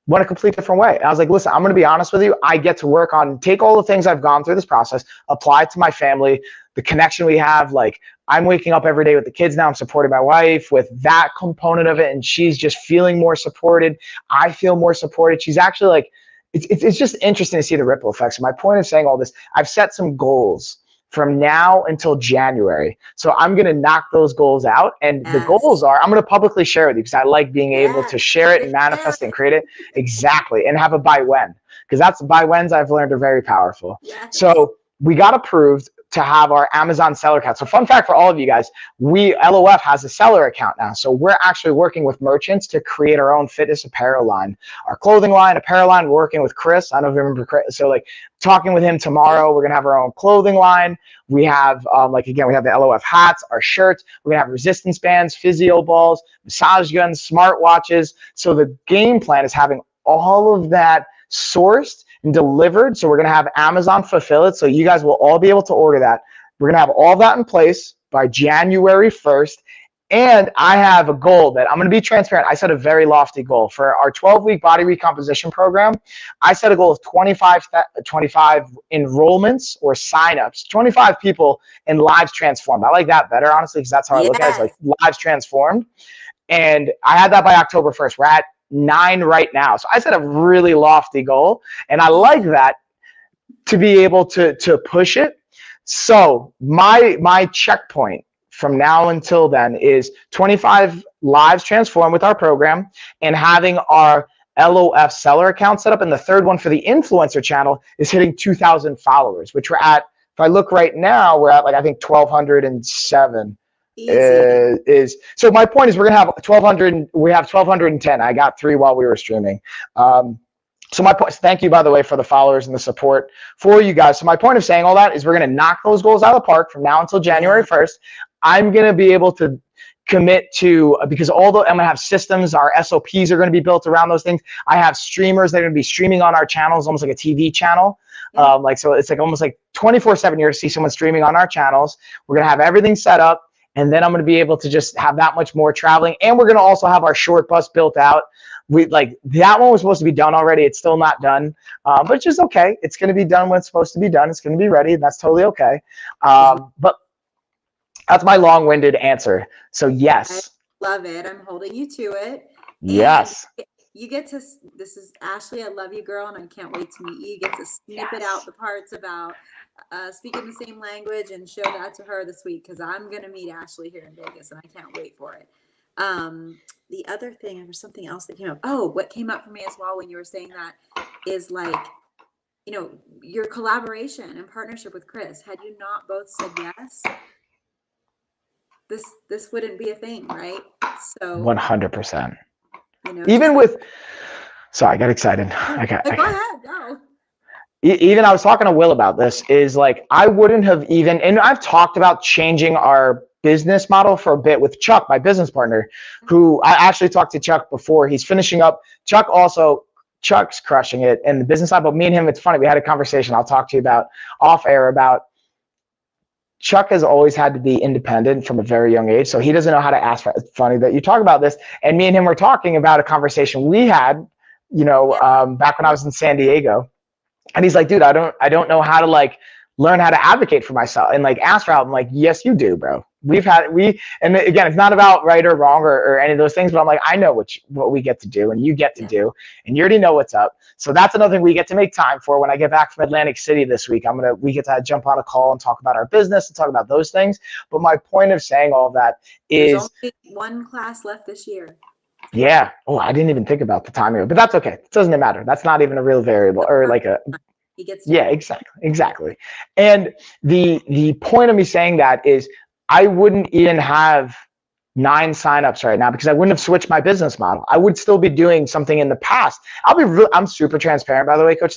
went a complete different way. And I was like, listen, I'm going to be honest with you. I get to work on, take all the things I've gone through this process, apply it to my family, the connection we have. Like, I'm waking up every day with the kids now. I'm supporting my wife with that component of it, and she's just feeling more supported. I feel more supported. She's actually like, it's just interesting to see the ripple effects. So my point of saying all this, I've set some goals from now until January. So I'm going to knock those goals out. And the goals are, I'm going to publicly share with you because I like being able to share it and manifest and create it. Exactly. And have a by when, because that's by whens I've learned are very powerful. So we got approved to have our Amazon seller account. So fun fact for all of you guys, LOF has a seller account now. So we're actually working with merchants to create our own fitness apparel line, our clothing line, apparel line. We're working with Chris. I don't know if you remember Chris. So like talking with him tomorrow, we're going to have our own clothing line. We have, again, we have the LOF hats, our shirts. We're going to have resistance bands, physio balls, massage guns, smart watches. So the game plan is having all of that sourced and delivered. So we're going to have Amazon fulfill it. So you guys will all be able to order that. We're going to have all that in place by January 1st. And I have a goal that I'm going to be transparent. I set a very lofty goal for our 12-week body recomposition program. I set a goal of 25 enrollments or signups, 25 people in lives transformed. I like that better, honestly, because that's how I look at it, like lives transformed. And I had that by October 1st. We're at 9 right now. So I set a really lofty goal, and I like that to be able to push it. So my checkpoint from now until then is 25 lives transformed with our program and having our LOF seller account set up. And the third one for the influencer channel is hitting 2,000 followers, which we're at. If I look right now, we're at like, I think 1,207. So my point is we're gonna have 1,200. We have 1,210. I got 3 while we were streaming. So my point, thank you, by the way, for the followers and the support for you guys. So my point of saying all that is we're going to knock those goals out of the park from now until January 1st. I'm going to be able to commit to, because I'm going to have systems, our SOPs are going to be built around those things. I have streamers that are going to be streaming on our channels, almost like a TV channel. So it's like almost like 24/7, you're going to see someone streaming on our channels. We're going to have everything set up. And then I'm going to be able to just have that much more traveling. And we're going to also have our short bus built out. That one was supposed to be done already. It's still not done, but it's just okay. It's going to be done when it's supposed to be done. It's going to be ready. And that's totally okay. But that's my long-winded answer. So yes. I love it. I'm holding you to it. Yes. And you get to, this is Ashley, I love you, girl, and I can't wait to meet you. You get to snip it out the parts about speaking the same language and show that to her this week, because I'm going to meet Ashley here in Vegas and I can't wait for it. The other thing, there was something else that came up. Oh, what came up for me as well when you were saying that is like, your collaboration and partnership with Chris. Had you not both said yes, this wouldn't be a thing, right? So 100%. Even with, sorry, I got excited. Go ahead, go. Even I was talking to Will about this, is like, I wouldn't have even, and I've talked about changing our business model for a bit with Chuck, my business partner, who I actually talked to Chuck before. He's finishing up. Chuck's crushing it in the business side, but me and him, it's funny. We had a conversation I'll talk to you about off air about Chuck has always had to be independent from a very young age. So he doesn't know how to ask for, it's funny that you talk about this. And me and him were talking about a conversation we had, back when I was in San Diego. And he's like, dude, I don't know how to learn how to advocate for myself and ask for help. I'm like, yes, you do, bro. And again, it's not about right or wrong or any of those things, but I'm like, I know what we get to do and you get to do, and you already know what's up. So that's another thing we get to make time for. When I get back from Atlantic City this week, we get to jump on a call and talk about our business and talk about those things. But my point of saying all of that is there's only one class left this year. Yeah. Oh, I didn't even think about the timing, but that's okay. It doesn't matter. That's not even a real variable or he gets exactly. And the point of me saying that is I wouldn't even have 9 signups right now because I wouldn't have switched my business model. I would still be doing something in the past. I'm super transparent, by the way, coach.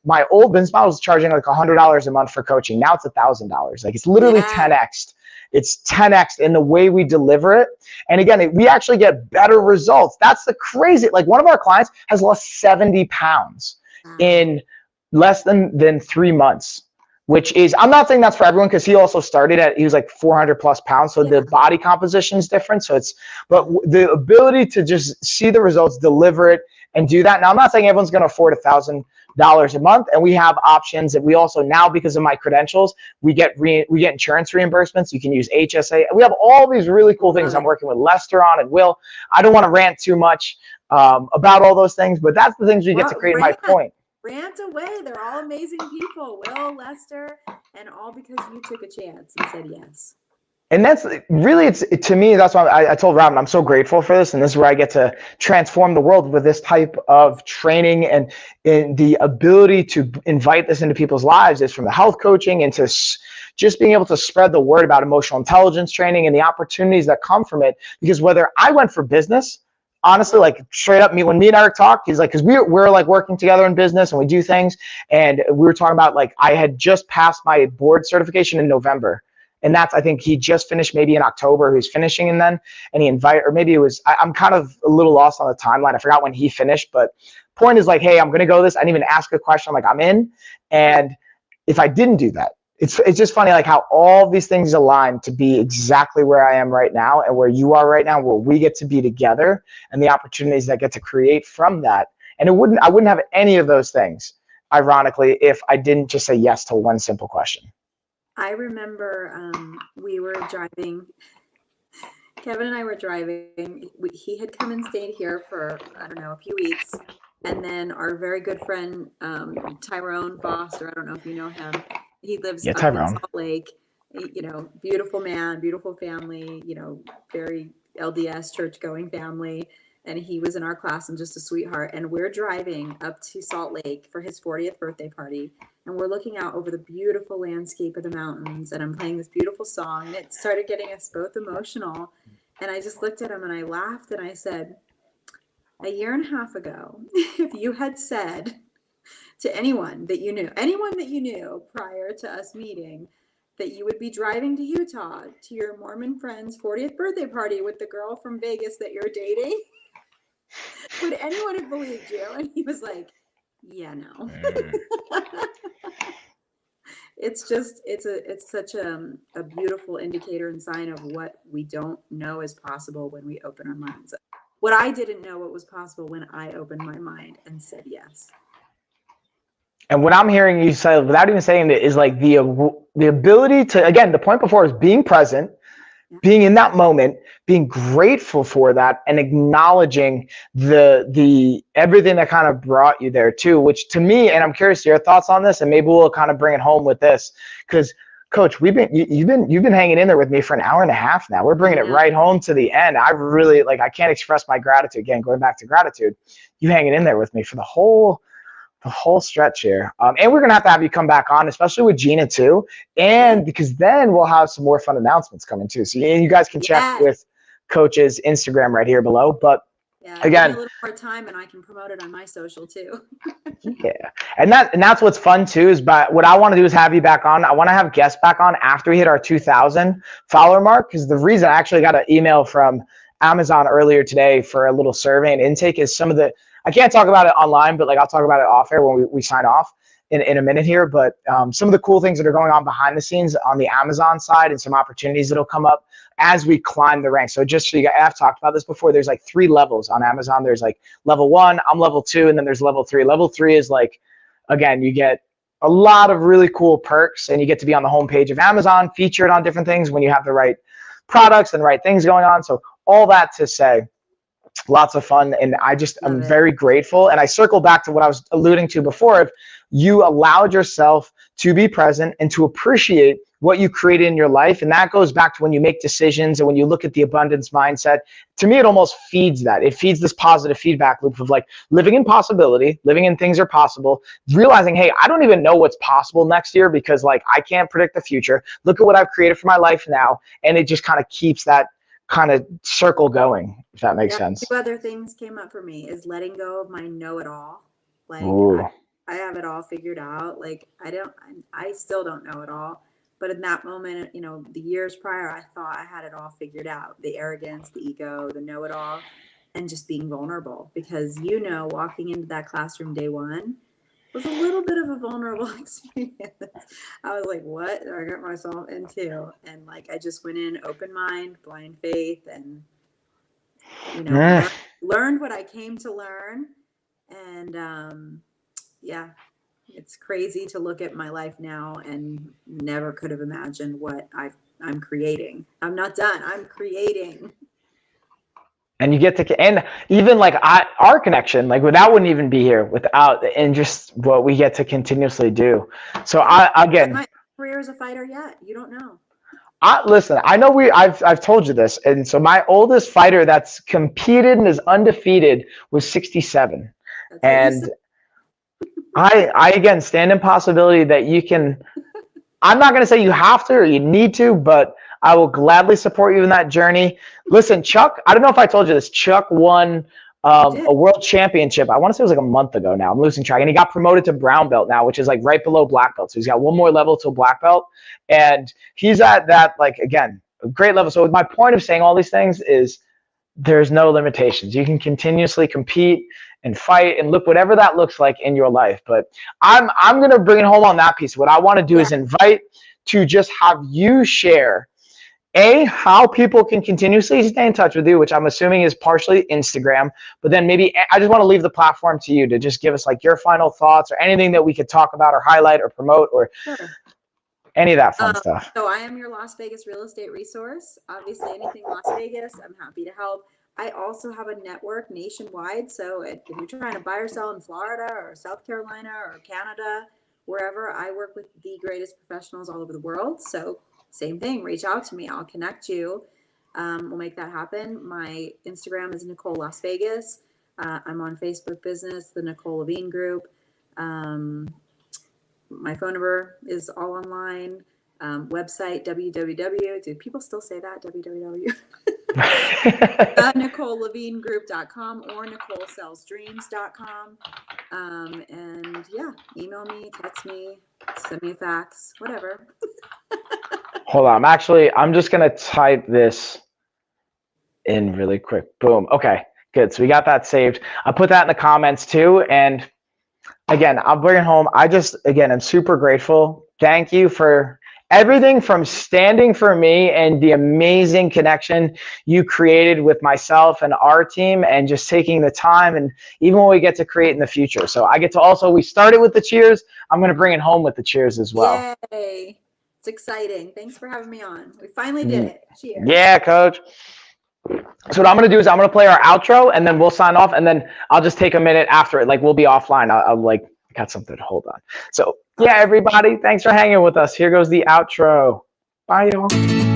My old business model was charging $100 a month for coaching. Now it's $1,000. It's literally 10x. It's 10x in the way we deliver it. And again, we actually get better results. That's the crazy. One of our clients has lost 70 pounds in less than 3 months, which is, I'm not saying that's for everyone because he also started he was 400 plus pounds. So the body composition is different. But the ability to just see the results, deliver it and do that. Now, I'm not saying everyone's going to afford $1,000 a month. And we have options that we also now, because of my credentials, we get insurance reimbursements. You can use HSA. We have all these really cool things I'm working with Lester on and Will. I don't want to rant too much about all those things, but that's the things we get to create my point. Rant away. They're all amazing people. Will, Lester, and all because you took a chance and said yes. And that's really, to me, that's why I told Robin, I'm so grateful for this. And this is where I get to transform the world with this type of training, and in the ability to invite this into people's lives is from the health coaching into just being able to spread the word about emotional intelligence training and the opportunities that come from it. Because whether I went for business, honestly, like straight up, when me and Eric talked, he's like, because we're like working together in business and we do things. And we were talking about, like, I had just passed my board certification in November. And I think he just finished maybe in October. He was finishing, and he invited, or maybe it was, I'm kind of a little lost on the timeline. I forgot when he finished, but point is, like, hey, I'm going to go this. I didn't even ask a question. I'm like, I'm in. And if I didn't do that, it's just funny, like, how all these things align to be exactly where I am right now and where you are right now, where we get to be together and the opportunities that get to create from that. And I wouldn't have any of those things, ironically, if I didn't just say yes to one simple question. I remember we were driving, Kevin and I were driving. He had come and stayed here for, I don't know, a few weeks. And then our very good friend, Tyrone Foster, I don't know if you know him. He lives up in Salt Lake, beautiful man, beautiful family, very LDS church going family. And he was in our class and just a sweetheart. And we're driving up to Salt Lake for his 40th birthday party. And we're looking out over the beautiful landscape of the mountains. And I'm playing this beautiful song. And it started getting us both emotional. And I just looked at him and I laughed and I said, a year and a half ago, if you had said to anyone that you knew prior to us meeting, that you would be driving to Utah to your Mormon friend's 40th birthday party with the girl from Vegas that you're dating, would anyone have believed you? And he was like, yeah, no. It's such a beautiful indicator and sign of what we don't know is possible when we open our minds. What I didn't know what was possible when I opened my mind and said yes. And what I'm hearing you say, without even saying it, is like the ability to, again, the point before is being present, being in that moment, being grateful for that, and acknowledging the everything that kind of brought you there too, which to me, and I'm curious your thoughts on this, and maybe we'll kind of bring it home with this, because Coach, you've been hanging in there with me for an hour and a half now. We're bringing it right home to the end. I really, like, I can't express my gratitude. Again, going back to gratitude, you hanging in there with me for the whole stretch here. And we're going to have you come back on, especially with Gina too. And because then we'll have some more fun announcements coming too. So you guys can check with Coach's Instagram right here below. But again, a little more time and I can promote it on my social too. Yeah. And that's what's fun too, is what I want to do is have you back on. I want to have guests back on after we hit our 2,000 follower mark. Because the reason I actually got an email from Amazon earlier today for a little survey and intake is I can't talk about it online, but like I'll talk about it off air when we sign off in a minute here. But some of the cool things that are going on behind the scenes on the Amazon side, and some opportunities that'll come up as we climb the ranks. So just so you guys, I've talked about this before, there's like 3 levels on Amazon. There's like level 1, I'm level 2, and then there's level 3. Level 3 is like, again, you get a lot of really cool perks, and you get to be on the homepage of Amazon, featured on different things when you have the right products and right things going on. So all that to say, lots of fun, and I'm very grateful. And I circle back to what I was alluding to before, if you allowed yourself to be present and to appreciate what you created in your life. And that goes back to when you make decisions and when you look at the abundance mindset. To me, it almost feeds that. It feeds this positive feedback loop of like living in possibility, living in things are possible, realizing, hey, I don't even know what's possible next year because like I can't predict the future. Look at what I've created for my life now. And it just kind of keeps that kind of circle going, if that makes sense. 2 other things came up for me is letting go of my know-it-all. Like I have it all figured out. Like I still don't know it all. But in that moment, the years prior, I thought I had it all figured out. The arrogance, the ego, the know-it-all, and just being vulnerable. Because walking into that classroom day one was a little bit of a vulnerable experience. I was like, what did I get myself into? And like, I just went in open mind, blind faith, and, learned what I came to learn. And it's crazy to look at my life now and never could have imagined what I'm creating. I'm not done. I'm creating. And you get to, and even like our connection, like that wouldn't even be here without, and just what we get to continuously do. So again, my career as a fighter yet. You don't know. Listen, I know I've told you this, and so my oldest fighter that's competed and is undefeated was 67, That's what you and said. I again stand in possibility that you can. I'm not going to say you have to or you need to, but I will gladly support you in that journey. Listen, Chuck, I don't know if I told you this. Chuck won a world championship. I want to say it was like a month ago now. I'm losing track. And he got promoted to brown belt now, which is like right below black belt. So he's got one more level to black belt. And he's at that, like, again, a great level. So my point of saying all these things is there's no limitations. You can continuously compete and fight and look whatever that looks like in your life. But I'm gonna bring it home on that piece. What I want to do is invite to just have you share how people can continuously stay in touch with you, which I'm assuming is partially Instagram, but then maybe I just want to leave the platform to you to just give us like your final thoughts or anything that we could talk about or highlight or promote or any of that fun stuff. So I am your Las Vegas real estate resource. Obviously, anything Las Vegas, I'm happy to help. I also have a network nationwide. So if you're trying to buy or sell in Florida or South Carolina or Canada, wherever, I work with the greatest professionals all over the world. So same thing, reach out to me. I'll connect you. We'll make that happen. My Instagram is Nicole Las Vegas. I'm on Facebook Business, the Nicole Levine Group. My phone number is all online. Website, www. Do people still say that? www. NicoleLevineGroup.com or NicoleSellsDreams.com. And yeah, email me, text me, send me a fax, whatever. Hold on. I'm just going to type this in really quick. Boom. Okay, good. So we got that saved. I put that in the comments too. And again, I'll bring it home. I'm super grateful. Thank you for everything from standing for me and the amazing connection you created with myself and our team and just taking the time and even what we get to create in the future. So I get to we started with the cheers. I'm going to bring it home with the cheers as well. Yay. It's exciting. Thanks for having me on. We finally did it. Cheers. Yeah, coach. So what I'm going to do is I'm going to play our outro and then we'll sign off and then I'll just take a minute after it. Like we'll be offline. I'll got something to hold on. So yeah, everybody, thanks for hanging with us. Here goes the outro. Bye, y'all.